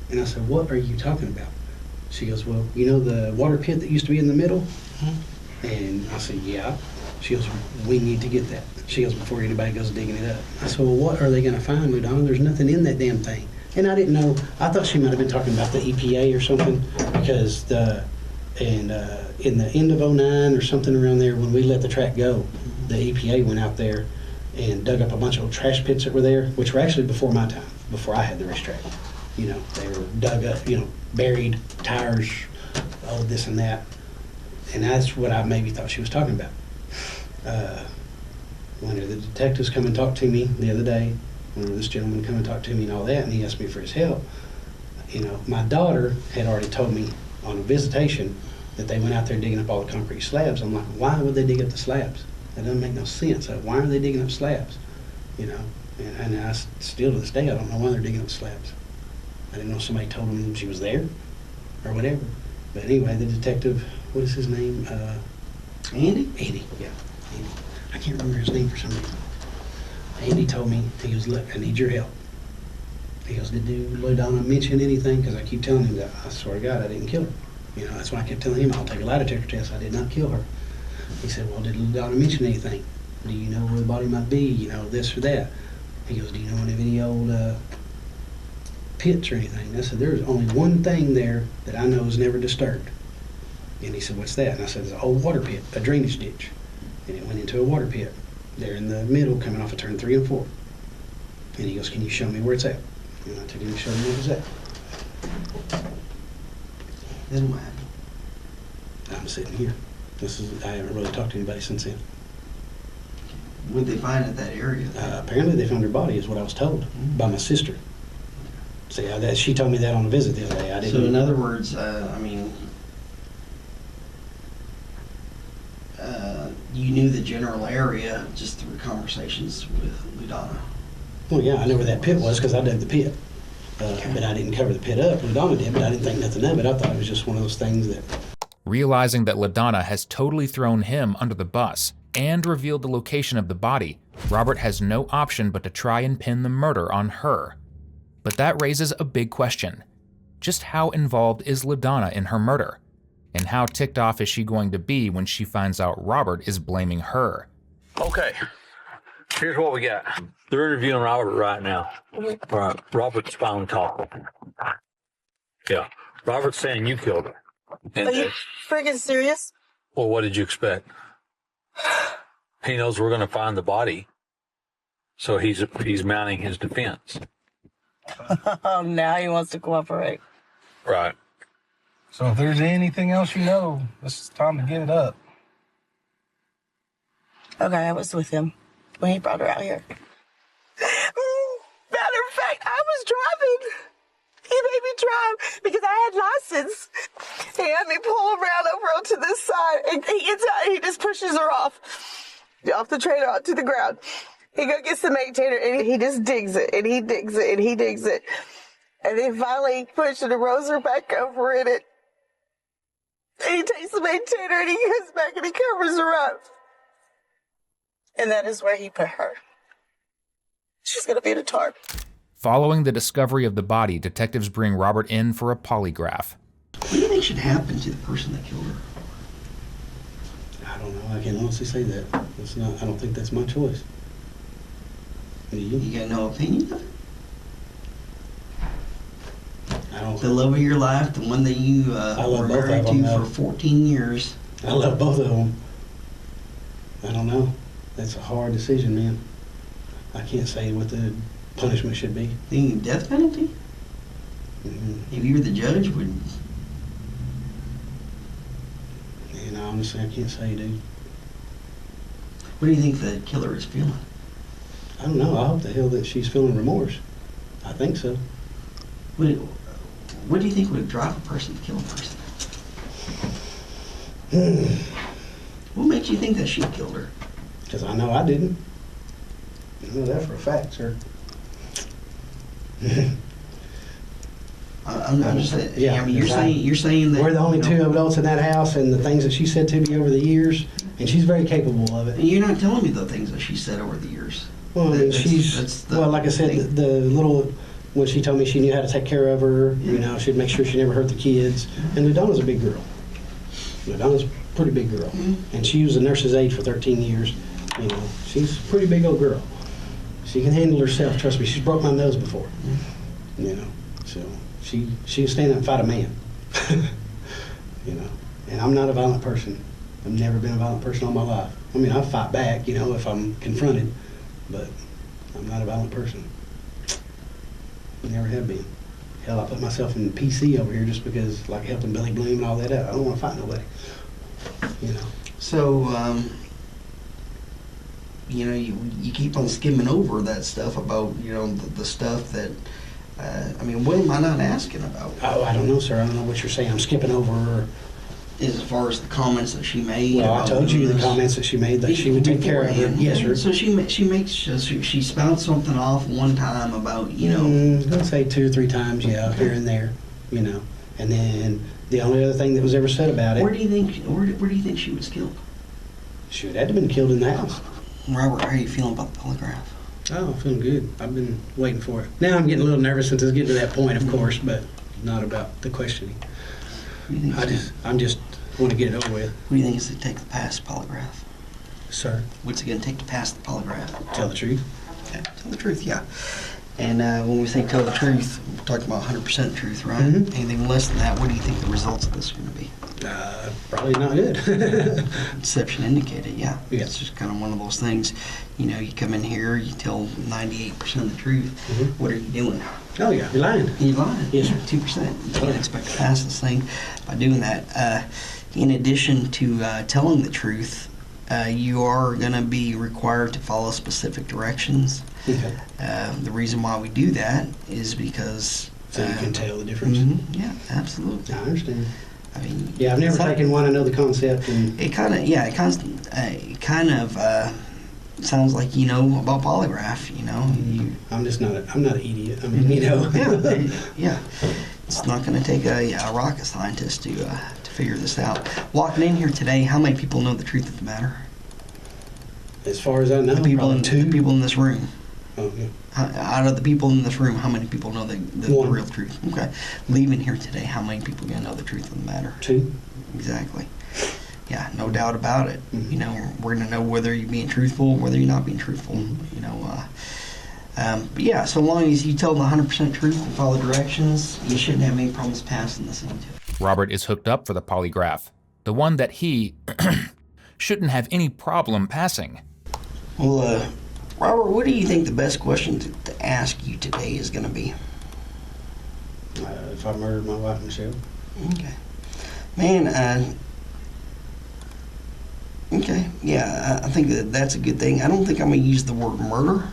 And I said, what are you talking about? She goes, well, you know the water pit that used to be in the middle? And I said, yeah. She goes, we need to get that. She goes, before anybody goes digging it up. I said, well, what are they going to find, LaDonna? There's nothing in that damn thing. And I didn't know. I thought she might have been talking about the EPA or something, because in the end of '09 or something around there, when we let the track go, the EPA went out there and dug up a bunch of old trash pits that were there, which were actually before my time, before I had the racetrack. You know, they were dug up, you know, buried, tires, all of this and that. And that's what I maybe thought she was talking about. When the detectives come and talked to me the other day, when this gentleman come and talked to me and all that, and he asked me for his help, you know, my daughter had already told me on a visitation that they went out there digging up all the concrete slabs. I'm like, why would they dig up the slabs? That doesn't make no sense. Why are they digging up slabs? You know, and I still to this day, I don't know why they're digging up slabs. I didn't know if somebody told them she was there or whatever. But anyway, the detective, what is his name? Andy? Andy, yeah. Andy. I can't remember his name for some reason. Andy told me, he goes, look, I need your help. He goes, did LaDonna mention anything? Because I keep telling him that, I swear to God, I didn't kill her. You know, that's why I kept telling him, I'll take a lie detector test. I did not kill her. He said, well, did LaDonna mention anything? Do you know where the body might be? You know, this or that. He goes, do you know of any old pits or anything? I said, there's only one thing there that I know is never disturbed. And he said, what's that? And I said, it's an old water pit, a drainage ditch. And it went into a water pit there in the middle, coming off of turn 3 and 4. And he goes, can you show me where it's at? And I took him to show me where it's at. Then what happened? I'm sitting here. I haven't really talked to anybody since then. What did they find at that area? Apparently they found her body, is what I was told by my sister. See, she told me that on a visit the other day. I didn't. So in other words, I mean, you knew the general area just through conversations with LaDonna. Well, yeah, I know where that pit was because I dug the pit. But I didn't cover the pit up. LaDonna did, but I didn't think nothing of it. I thought it was just one of those things that... Realizing that LaDonna has totally thrown him under the bus and revealed the location of the body, Robert has no option but to try and pin the murder on her. But that raises a big question. Just how involved is LaDonna in her murder? And how ticked off is she going to be when she finds out Robert is blaming her? Okay, here's what we got. They're interviewing Robert right now. All right, Robert's phone talking. Yeah, Robert's saying you killed her. And Are you freaking serious? well, what did you expect? He knows we're going to find the body, so he's mounting his defense. Oh, now he wants to cooperate. Right. So if there's anything else you know, it's time to get it up. Okay, I was with him when he brought her out here. Matter of fact, I was driving. He made me drive because I had license. He had me pull around over onto this side, and he gets out and he just pushes her off the trailer onto the ground. He go gets the maintainer and he just digs it and he digs it and he digs it. And then finally pushes and rows her back over in it. And he takes the maintainer and he goes back and he covers her up. And that is where he put her. She's going to be in a tarp. Following the discovery of the body, detectives bring Robert in for a polygraph. What do you think should happen to the person that killed her? I don't know. I can honestly say that. I don't think that's my choice. Do you? You got no opinion of it? I don't. The love of your life, the one that you I love were both married of them, to for 14 years. I love both of them. I don't know. That's a hard decision, man. I can't say what the punishment should be. Thinking death penalty? Mm-hmm. If you were the judge, would... And honestly, I can't say, dude. What do you think the killer is feeling? I don't know. I hope the hell that she's feeling remorse. I think so. What do you think would drive a person to kill a person? What makes you think that she killed her? Because I know I didn't. I know that for a fact, sir. I'm just saying. Yeah, I mean, you're saying that we're the only you know, two adults in that house, and the things that she said to me over the years, and she's very capable of it. And you're not telling me the things that she said over the years. Well, I mean, That's the well, like I said, thing. the little, when she told me she knew how to take care of her, you know, she'd make sure she never hurt the kids. And LaDonna's a big girl. LaDonna's a pretty big girl. And she was a nurse's aide for 13 years. You know, she's a pretty big old girl. She can handle herself. Trust me, she's broke my nose before. You know, so she can stand up and fight a man. You know, and I'm not a violent person. I've never been a violent person all my life. I mean, I'll fight back, you know, if I'm confronted, but I'm not a violent person. Never have been. Hell, I put myself in PC over here just because, like, helping Billy Bloom and all that out. I don't want to fight nobody. You know. So, you know, you keep on skimming over that stuff about, you know, the stuff that, I mean, what am I not asking about? Oh, I don't know, sir. I don't know what you're saying. I'm skipping over. As far as the comments that she made. Well, I told you the comments that she made, that she would take care of it. Yes, sir. So she spouts something off one time about, you know. I'll say 2 or 3 times, yeah, here and there, you know. And then the only other thing that was ever said about it. Where do you think she was killed? She would have to been killed in the house. Robert, how are you feeling about the polygraph? Oh, I'm feeling good. I've been waiting for it. Now I'm getting a little nervous since it's getting to that point, of course, but not about the questioning. I'm just want to get it over with. What do you think it's going to take to pass the polygraph? Sir? What's it going to take to pass the polygraph? Tell the truth. Okay, tell the truth, yeah. And when we say tell the truth, we're talking about 100% truth, right? Mm-hmm. Anything less than that, what do you think the results of this are going to be? Probably not good. Deception indicated, yeah. Yeah. It's just kind of one of those things. You know, you come in here, you tell 98% of the truth. Mm-hmm. What are you doing? Oh, yeah, you're lying. You're lying. Yes, sir. 2%. You can't expect to pass this thing by doing that. In addition to telling the truth, you are going to be required to follow specific directions. Okay. The reason why we do that is because... So you can tell the difference? Mm-hmm, yeah, absolutely. I understand. I mean, Yeah, I've never taken one. I know the concept. And it kind of sounds like you know about polygraph. You know, I'm just not. I'm not an idiot. I mean, you know. yeah. It's not going to take a rocket scientist to figure this out. Walking in here today, how many people know the truth of the matter? As far as I know, The people probably 2. the people in this room. Oh, yeah. Out of the people in this room, how many people know the 1. real truth? Okay. Leaving here today, how many people are going to know the truth of the matter? 2. Exactly. Yeah, no doubt about it. Mm-hmm. You know, we're going to know whether you're being truthful, whether you're not being truthful. Mm-hmm. You know, but yeah, so long as you tell the 100% truth and follow directions, you shouldn't have any problems passing this thing too. Robert is hooked up for the polygraph, the one that he shouldn't have any problem passing. Well, Robert, what do you think the best question to ask you today is going to be? If I murdered my wife, Michelle. Okay. Man, okay, yeah, I think that's a good thing. I don't think I'm going to use the word murder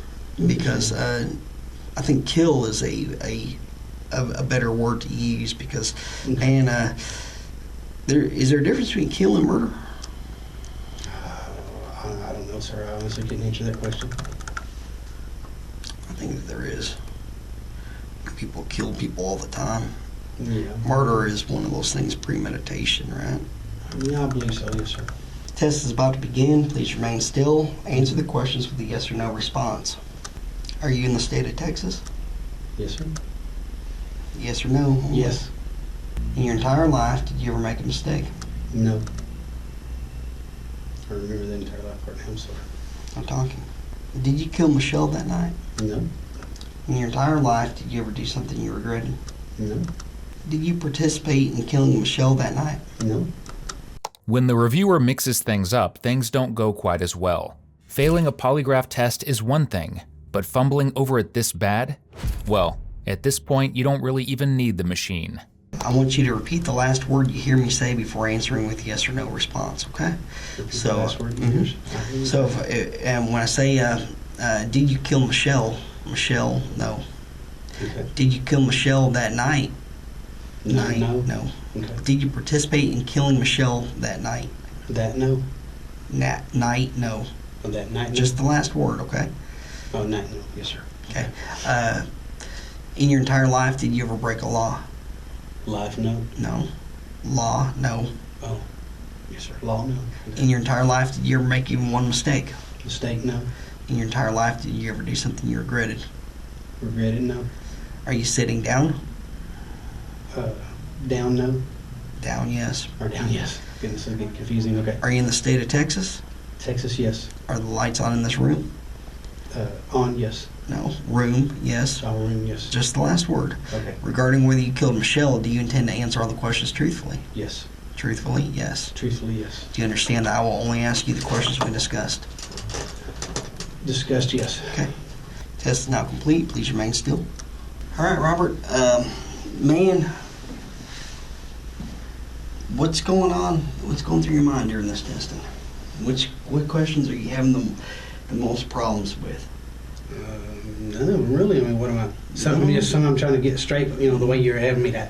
because I think kill is a better word to use because, man, is there a difference between kill and murder? I don't know, sir. I honestly couldn't answer that question. I think that there is. People kill people all the time. Yeah. Murder is one of those things, premeditation, right? Yeah, I believe so, yes, sir. Test is about to begin. Please remain still. Answer the questions with a yes or no response. Are you in the state of Texas? Yes, sir. Yes or no? Yes. In your entire life, did you ever make a mistake? No. I remember the entire life part now, I'm sorry. I'm talking. Did you kill Michelle that night? No. In your entire life, did you ever do something you regretted? No. Did you participate in killing Michelle that night? No. When the reviewer mixes things up, things don't go quite as well. Failing a polygraph test is one thing, but fumbling over it this bad? Well, at this point, you don't really even need the machine. I want you to repeat the last word you hear me say before answering with yes or no response, okay? So, last word. So and when I say, did you kill Michelle? Michelle, no. Okay. Did you kill Michelle that night? No. No. Okay. Did you participate in killing Michelle that night? That no. Night, no. Oh, that night. Just the last word, okay? Oh, night no. Yes, sir. Okay. In your entire life, did you ever break a law? Life no. No. Law, no. Oh, yes, sir. Law no. Okay. In your entire life, did you ever make even one mistake? Mistake no. In your entire life, did you ever do something you regretted? Regretted no. Are you sitting down? Down no. Down, yes. Or down yes. Goodness, it's getting confusing. Okay. Are you in the state of Texas? Texas yes. Are the lights on in this room? On, yes. No. Room, yes. Our room, yes. Just the last word. Okay. Regarding whether you killed Michelle, do you intend to answer all the questions truthfully? Yes. Truthfully, yes. Truthfully, yes. Do you understand that I will only ask you the questions we discussed? Discussed, yes. Okay. Test is now complete. Please remain still. All right, Robert. Man, what's going on? What's going through your mind during this testing? What questions are you having the most problems with? None of them really. I mean, what am I? Some I'm trying to get straight. You know, the way you're having me to,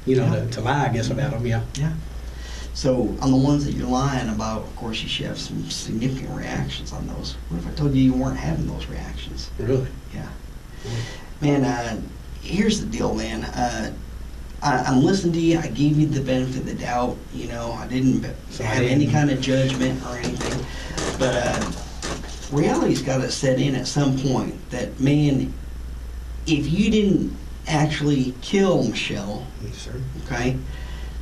to lie, I guess, about them. Yeah. Yeah. So on the ones that you're lying about, of course, you should have some significant reactions on those. What if I told you you weren't having those reactions? Really? Yeah. Man, here's the deal, man. I'm listening to you. I gave you the benefit of the doubt. I didn't have any kind of judgment or anything. But reality's got to set in at some point that, man, if you didn't actually kill Michelle, Yes, sir. okay,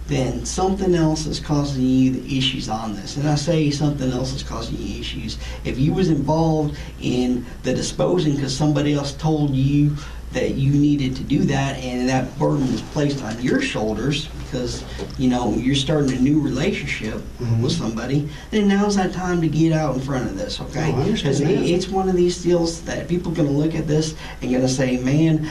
then something else is causing you the issues on this. And I say something else is causing you issues. If you was involved in the disposing because somebody else told you that you needed to do that, and that burden was placed on your shoulders because, you're starting a new relationship with somebody, then now's that time to get out in front of this, okay? Oh, I understand Because that. it's one of these deals that people are going to look at this and going to say, man,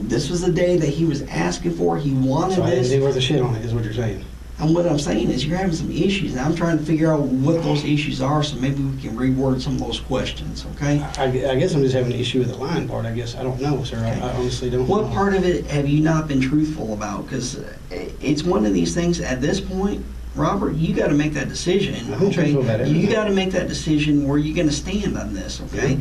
this was the day that he was asking for. He wanted So I didn't this. do worth a shit on it, is what you're saying. And what I'm saying is you're having some issues, and I'm trying to figure out what those issues are so maybe we can reword some of those questions, okay? I guess I'm just having an issue with the lying part. I guess I don't know, sir. Okay. I honestly don't What know. part of it have you not been truthful about? Because it's one of these things at this point, Robert, you got to make that decision. I've been truthful about everything. You got to make that decision where you're going to stand on this, okay?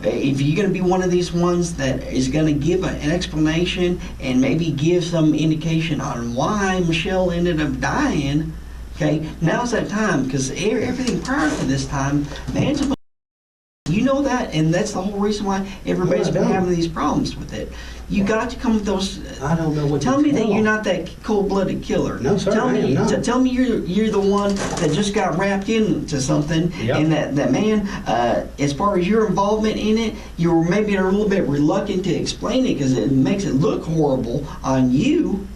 If you're going to be one of these ones that is going to give an explanation and maybe give some indication on why Michelle ended up dying, okay, now's that time, because everything prior to this time, man's a you know that, and that's the whole reason why everybody's been having these problems with it. You got to come with those. I don't know what. Tell me that you're not that cold-blooded killer. No, sir, Tell I am not. Tell me you're the one that just got wrapped into something, Yep. and that man, as far as your involvement in it, you were maybe a little bit reluctant to explain it because it makes it look horrible on you.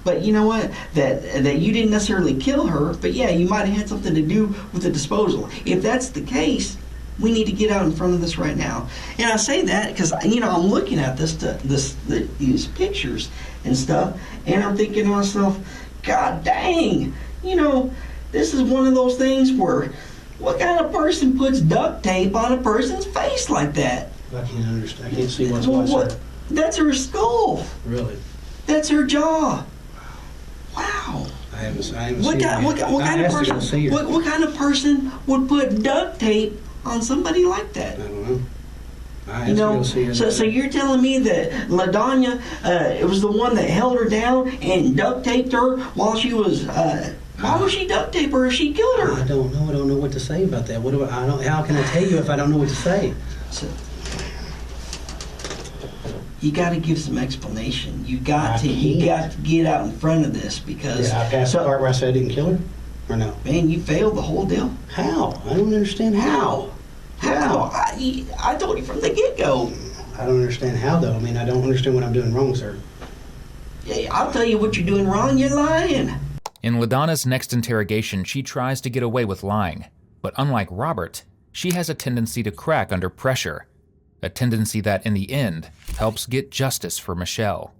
But you know what? That you didn't necessarily kill her, but yeah, you might have had something to do with the disposal. If that's the case, we need to get out in front of this right now. And I say that because I'm looking at these pictures and stuff, and I'm thinking to myself, God dang, this is one of those things where what kind of person puts duct tape on a person's face like that? I can't understand. I can't see what's Well, what, sir. That's her skull. Really? That's her jaw. Wow. I haven't seen What it kind yet. of I asked her to person? see her. What kind of person would put duct tape on somebody like that? I don't know. I asked her to see her. So you're telling me that LaDonya, it was the one that held her down and duct taped her while she was. Why would she duct tape her if she killed her? I don't know. I don't know what to say about that. What do I don't. How can I tell you if I don't know what to say? So, you got to give some explanation. You got to get out in front of this because. Yeah, I passed the part where I said I didn't kill her, or no? Man, you failed the whole deal. How? I don't understand how. How? I told you from the get-go. I don't understand how though. I mean, I don't understand what I'm doing wrong, sir. Yeah, I'll tell you what you're doing wrong. You're lying. In LaDonna's next interrogation, she tries to get away with lying. But unlike Robert, she has a tendency to crack under pressure. A tendency that, in the end, helps get justice for Michelle.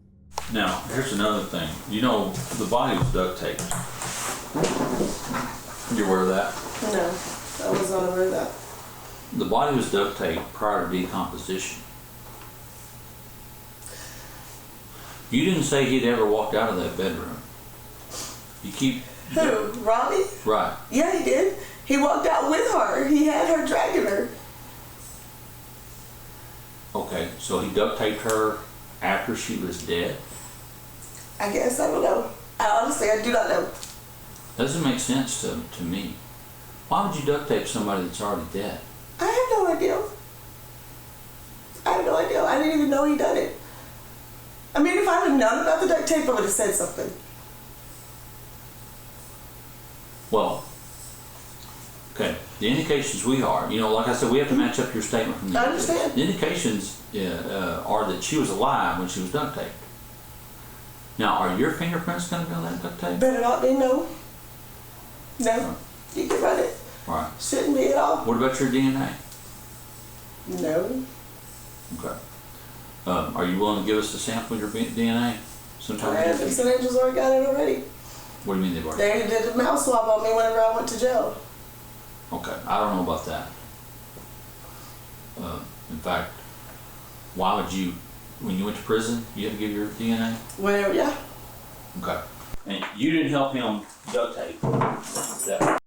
Now, here's another thing. The body was duct taped. You aware of that? No, I was not aware of that. The body was duct taped prior to decomposition. You didn't say he'd ever walked out of that bedroom. You keep... Who? Robbie? Right. Yeah, he did. He walked out with her. He had her dragging her. Okay, so he duct taped her after she was dead? I guess. I don't know. Honestly, I do not know. Doesn't make sense to me. Why would you duct tape somebody that's already dead? I have no idea. I have no idea. I didn't even know he done it. I mean, if I would have known about the duct tape, I would have said something. Well, The indications we are, you know, like I said, we have to match up your statement from the I understand. The indications are that she was alive when she was duct taped. Now, are your fingerprints going to be on that duct tape? Better not be, no. No. You can run it. Right. Shouldn't be at all. What about your DNA? No. Okay. Are you willing to give us a sample of your DNA sometime? I have St. Angel's already got it already. What do you mean they've already? They did a mouth swab on me whenever I went to jail. Okay, I don't know about that. In fact, why would you, when you went to prison, you had to give your DNA? Well, yeah. Okay. And you didn't help him duct tape that.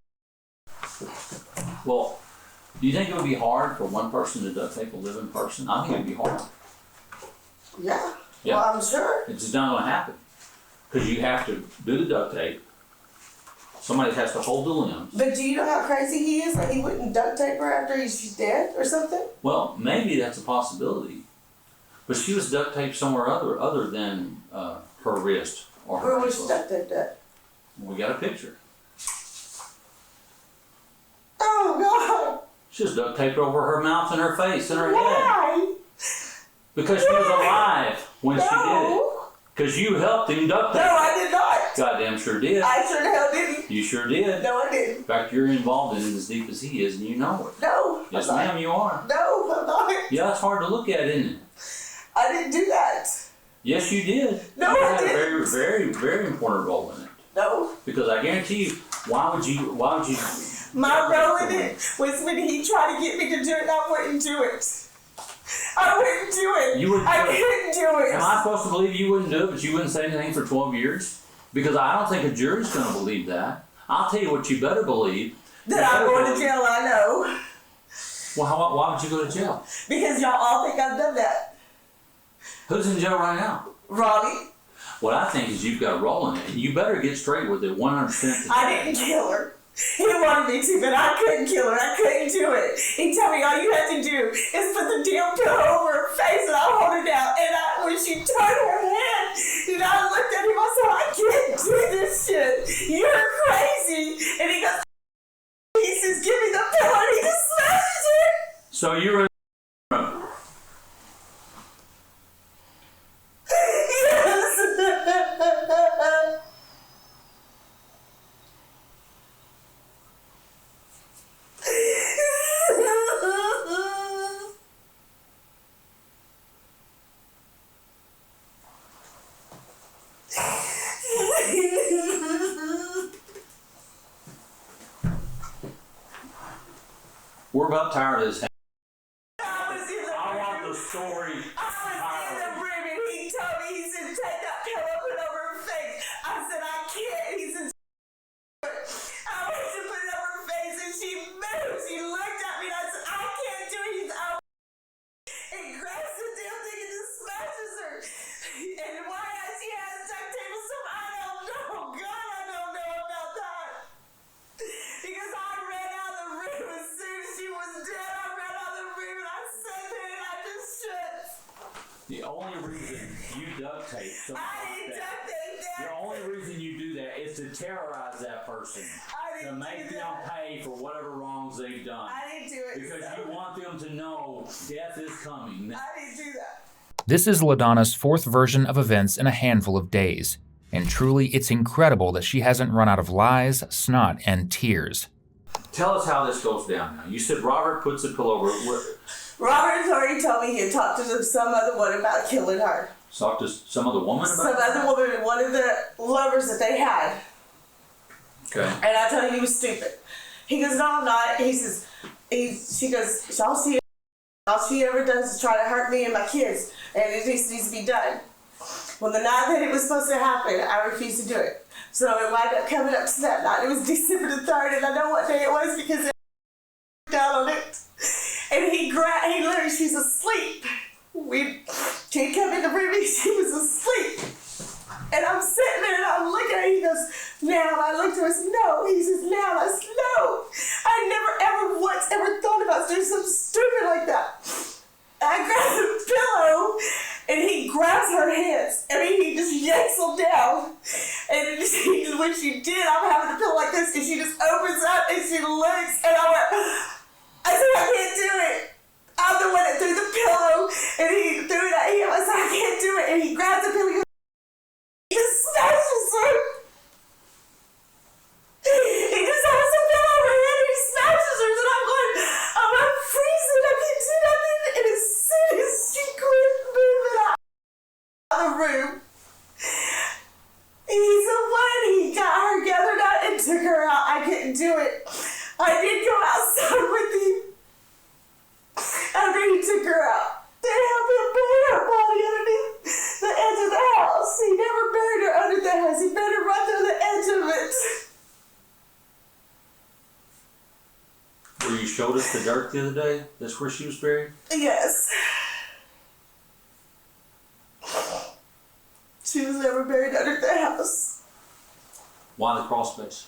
Well, do you think it would be hard for one person to duct tape a living person? I think it would be hard. Yeah. Yeah. Well, I'm sure. It's just not going to happen. Because you have to do the duct tape. Somebody has to hold the limbs. But do you know how crazy he is? That he wouldn't duct tape her after she's dead or something? Well, maybe that's a possibility. But she was duct taped somewhere other than her wrist or her Where was she ankle. duct taped at? We got a picture. Oh, God. She was duct taped over her mouth and her face and her head. Why? Because she was alive when she did it. No. Because you helped him duct tape. No, I did not. Goddamn sure did. I sure the hell didn't. You sure did. No, I didn't. In fact, you're involved in it as deep as he is, and you know it. No. Yes, I'm not. ma'am, you are. No, I'm not. Yeah, it's hard to look at, isn't it? I didn't do that. Yes, you did. No, you I had a didn't. very, very important role in it. No. Because I guarantee you, why would you? My role in it was when he tried to get me to do it, and I wouldn't do it. I wouldn't do it. You wouldn't I do it. couldn't do it. Am I supposed to believe you wouldn't do it, but you wouldn't say anything for 12 years? Because I don't think a jury's going to believe that. I'll tell you what you better believe. That I'm going to jail, I know. Well, why would you go to jail? Because y'all all think I've done that. Who's in jail right now? Robbie, What I think is you've got a role in it, and you better get straight with it 100%. I didn't kill her. He wanted me to, but I couldn't kill her. I couldn't do it. He told me all you had to do is put the damn pillow over her face and I'll hold her down. And when she turned her head, and I looked at him, I said, I can't do this shit. You're crazy. And he goes, he says, give me the pillow, and he just smashes it. So you were. We're about tired of this. I want the story. I was in the room and he told me, he said, take that pillow, put it over her face. I said, I can't. He said, I went to put it over her face and she moved. She looked at me and I said, I can't do it. He's out. And grabs the damn thing and just smashes her. And why she has duct tape or something, I don't know. God, I don't know about that. Because I ran out of the room as soon as she was dead. I ran out of the room and I sat there and I just shook. The only reason you duct tape something I like didn't that, duct tape that. the only reason you do that is to terrorize that person. I To didn't make do them that. pay for whatever wrongs they've done. I didn't do it. Because so. you want them to know death is coming. I didn't do that. This is LaDonna's fourth version of events in a handful of days, and truly it's incredible that she hasn't run out of lies, snot, and tears. Tell us how this goes down now. You said Robert puts a pillow over it. Robert has already told me he had talked to some other one about killing her. Talk to some other woman about Some other woman, one of the lovers that they had. Okay. And I told him he was stupid. He goes, no, I'm not. He says, she goes, all she ever does is try to hurt me and my kids. And it just needs to be done. Well, the night that it was supposed to happen, I refused to do it. So it wound up coming up to that night. It was December the 3rd, and I know what day it was because it down on it. And he literally, she's asleep. He come in the room and she was asleep. And I'm sitting there and I'm looking at her. He goes, now. I looked at her and said, no. He says, now. I said, no. I never ever once ever thought about doing something stupid like that. I grabbed the pillow and he grabs her hands. I mean, he just yanks them down. And he when she did, I'm having to feel like this, and she just opens up and she looks, and I said, I can't do it. I'm the one that threw the pillow, and he threw it at him. I said, I can't do it, and he grabs the pillow, he just smashes her. He just has a pillow over her head, and he smashes her, and I'm going, oh, I'm freezing, I can't do nothing. And as soon as she quit moving out of the room, he's the one, he got her gathered up and took her out. I couldn't do it. I did go outside with him after he took her out. They helped him bury her body underneath the edge of the house. He never buried her under the house. He buried her right through the edge of it. Where you showed us the dirt the other day? That's where she was buried? Yes. She was never buried under the house. Why the crawl space?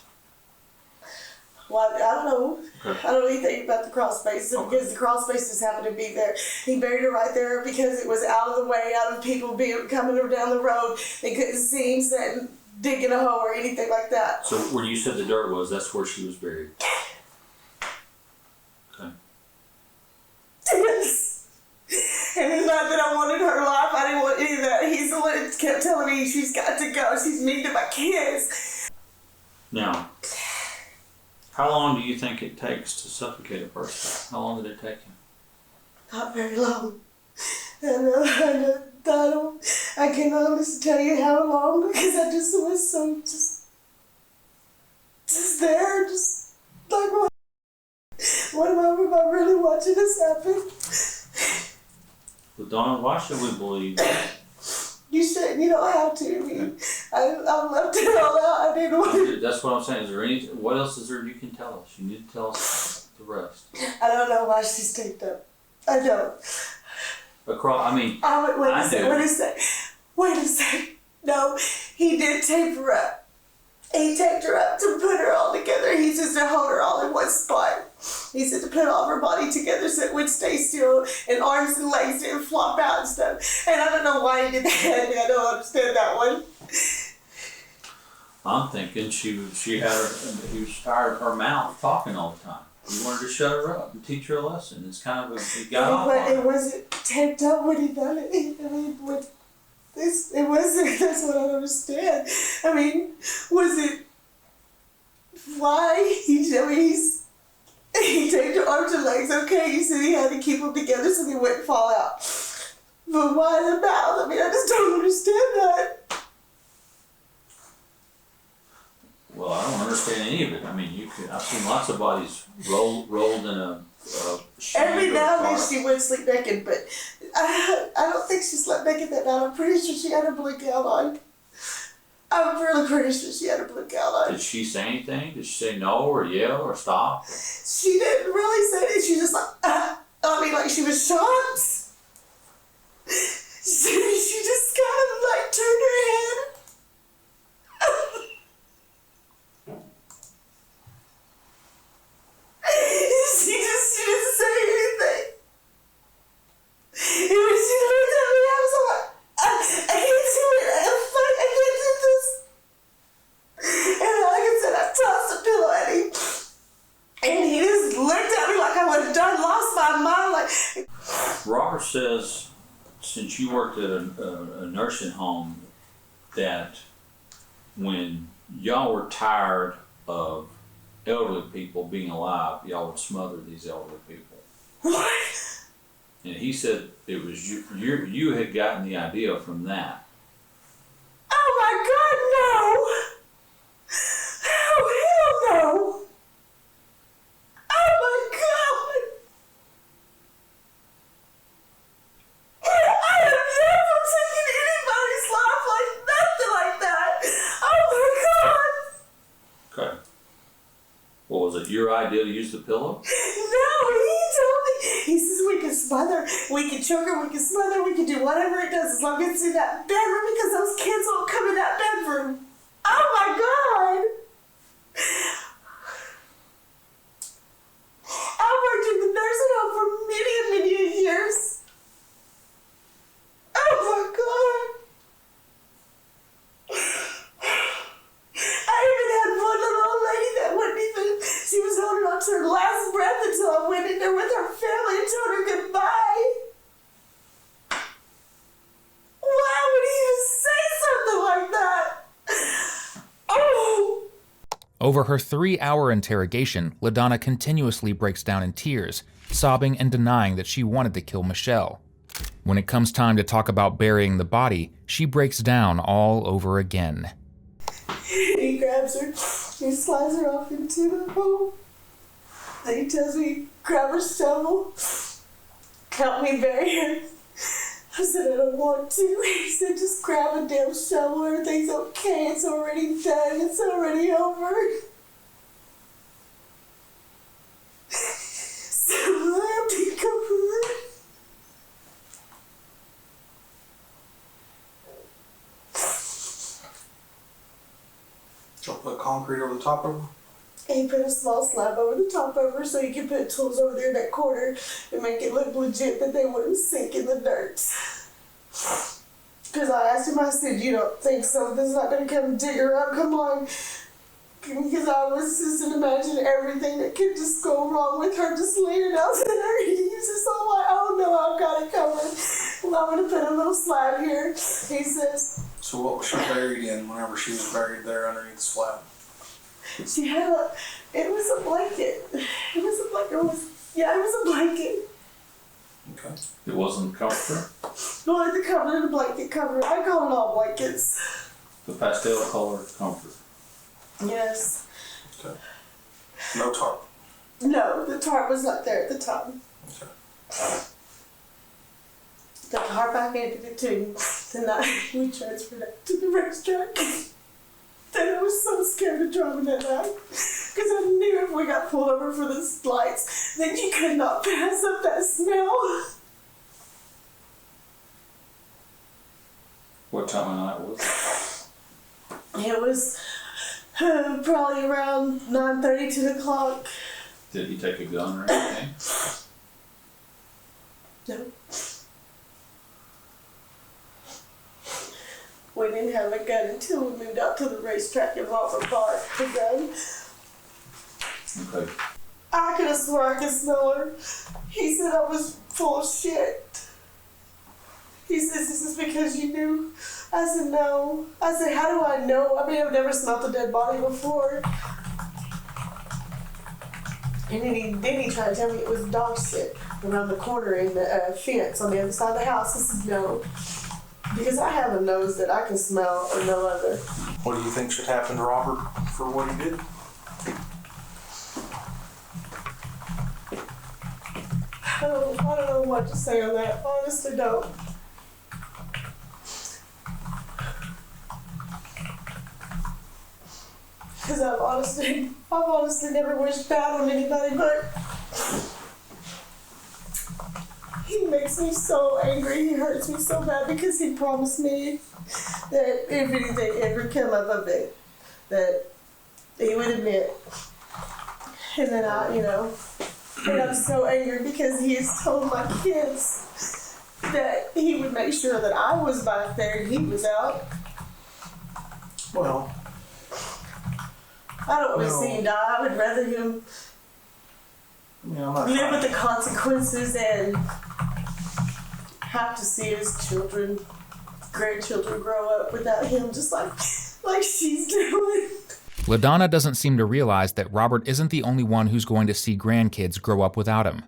Well, I don't know. Okay. I don't know anything about the crawl space because the crawl space just happened to be there. He buried her right there because it was out of the way, out of people coming down the road. They couldn't see him sitting, digging a hole or anything like that. So where you said the dirt was, that's where she was buried? Okay. Yes. And it's not that I wanted her life. I didn't want any of that. He's the one that kept telling me she's got to go. She's mean to my kids. Now, how long do you think it takes to suffocate a person? How long did it take him? Not very long. I can't honestly tell you how long because I just was so just there, just like what am I really watching this happen? But Donna, why should we believe? You shouldn't. You don't have to. I mean, I left it all out. I didn't want to. That's what I'm saying. Is there any? What else is there you can tell us? You need to tell us the rest. I don't know why she's taped up. I don't. Across. I mean, Wait a second. No, he did tape her up. He taped her up to put her all together. He says to hold her all in one spot. He said to put all of her body together so it would stay still and arms and legs didn't flop out and stuff. And I don't know why he did that. I don't understand that one. I'm thinking he was tired of her mouth talking all the time. He wanted to shut her up and teach her a lesson. It's kind of he got off on It her. wasn't taped up when he done it. I mean, it wasn't. That's what I don't understand. I mean, was it why he taped her arms and legs? Okay, he said he had to keep them together so they wouldn't fall out. But why the mouth? I mean, I just don't understand that. Well, I don't understand any of it. I mean, I've seen lots of bodies rolled in a sheet Every or now and then tarp. she would sleep naked, but I don't think she slept naked that night. I'm pretty sure she had her blue gown on. I'm really pretty sure she had her blue gown on. Did she say anything? Did she say no or yell or stop? She didn't really say it. She just like she was shocked. She just kind of like turned her head. She didn't say anything. And when she looked at me, I was like, I can't do it. I can't do this. And like I said, I tossed a pillow at him. And he just looked at me like I would have lost my mind. Like, Robert says, since you worked at a nursing home, that when y'all were tired of elderly people being alive, y'all would smother these elderly people. what? And he said it was you had gotten the idea from that. Oh my God, no! Oh, hell no! Oh my God! I have never taken anybody's life like nothing like that! Oh my God! Okay. Well, was it your idea to use the pillow? No, he told me. He says we can smother, we can choke her, we can smother, we can do whatever it does as long as it's in that bedroom because those kids won't come in that bedroom. Oh my God! I worked in the nursing home for many years. Oh my God! I Over her 3-hour interrogation, LaDonna continuously breaks down in tears, sobbing and denying that she wanted to kill Michelle. When it comes time to talk about burying the body, she breaks down all over again. He grabs her, he slides her off into the hole. Then he tells me, grab her shovel, help me bury her. I said, I don't want to. He said, just grab a damn shovel, everything's okay, it's already done, it's already over. So I have to cover her. She'll put concrete over the top of her. And he put a small slab over the top of her so he could put tools over there in that corner and make it look legit that they wouldn't sink in the dirt. Because I asked him, I said, you don't think so? This is not going to come dig her up, come on. Because I was just imagining everything that could just go wrong with her just laying out there. He's just all like, oh no, I've got it covered. Well, I'm going to put a little slab here. He says. So what was she buried in whenever she was buried there underneath the slab? She had it was a blanket. It was a blanket. It was a blanket. Okay. It wasn't a comforter? No, the cover, the blanket cover. I call it all blankets. The pastel color comforter? Yes. Okay. No tarp? No, the tarp was not there at the time. Okay. The tarp I handed it to him the night we transferred it to the racetrack. And I was so scared of driving that night. Because I knew if we got pulled over for the lights, then you could not pass up that smell. What time of night was it? It was probably around 9:30, 10 o'clock. Did he take a gun or anything? No. We didn't have a gun until we moved out to the racetrack and Robert bought the gun. Okay. I could have swore I could smell her. He said I was full of shit. He says, this is because you knew. I said, no. I said, how do I know? I mean, I've never smelled a dead body before. And then he tried to tell me it was dog shit around the corner in the fence on the other side of the house. I said, no. Because I have a nose that I can smell or no other. What do you think should happen to Robert for what he did? I don't know what to say on that. Honestly, don't. Because I've honestly never wished bad on anybody, but he makes me so angry. He hurts me so bad because he promised me that if anything ever came up of it, that he would admit. And then and I'm so angry because he has told my kids that he would make sure that I was back there and he was out. Well, I don't want to see him die. I would rather him live with the consequences and have to see his children, grandchildren grow up without him, just like she's doing. LaDonna doesn't seem to realize that Robert isn't the only one who's going to see grandkids grow up without him.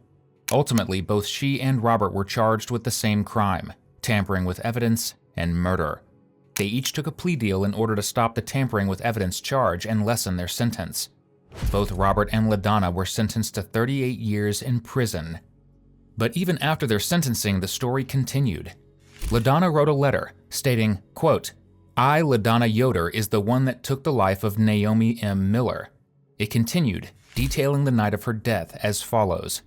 Ultimately, both she and Robert were charged with the same crime, tampering with evidence and murder. They each took a plea deal in order to stop the tampering with evidence charge and lessen their sentence. Both Robert and LaDonna were sentenced to 38 years in prison. But even after their sentencing, the story continued. LaDonna wrote a letter stating, quote, I, LaDonna Yoder, is the one that took the life of Naomi M. Miller. It continued, detailing the night of her death as follows.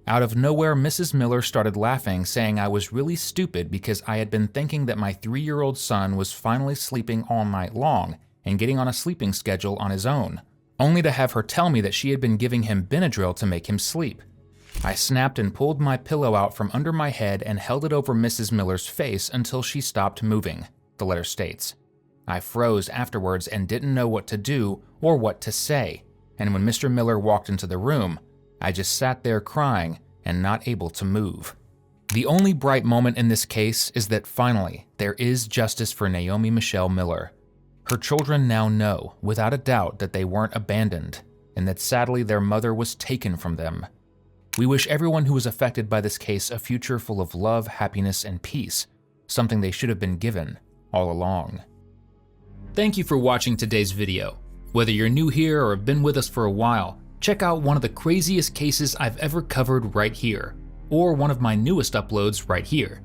Out of nowhere, Mrs. Miller started laughing, saying I was really stupid because I had been thinking that my 3-year-old son was finally sleeping all night long and getting on a sleeping schedule on his own, only to have her tell me that she had been giving him Benadryl to make him sleep. I snapped and pulled my pillow out from under my head and held it over Mrs. Miller's face until she stopped moving, the letter states. I froze afterwards and didn't know what to do or what to say, and when Mr. Miller walked into the room, I just sat there crying and not able to move. The only bright moment in this case is that finally there is justice for Naomi Michelle Miller. Her children now know, without a doubt, that they weren't abandoned, and that sadly their mother was taken from them. We wish everyone who was affected by this case a future full of love, happiness, and peace, something they should have been given all along. Thank you for watching today's video. Whether you're new here or have been with us for a while, check out one of the craziest cases I've ever covered right here, or one of my newest uploads right here.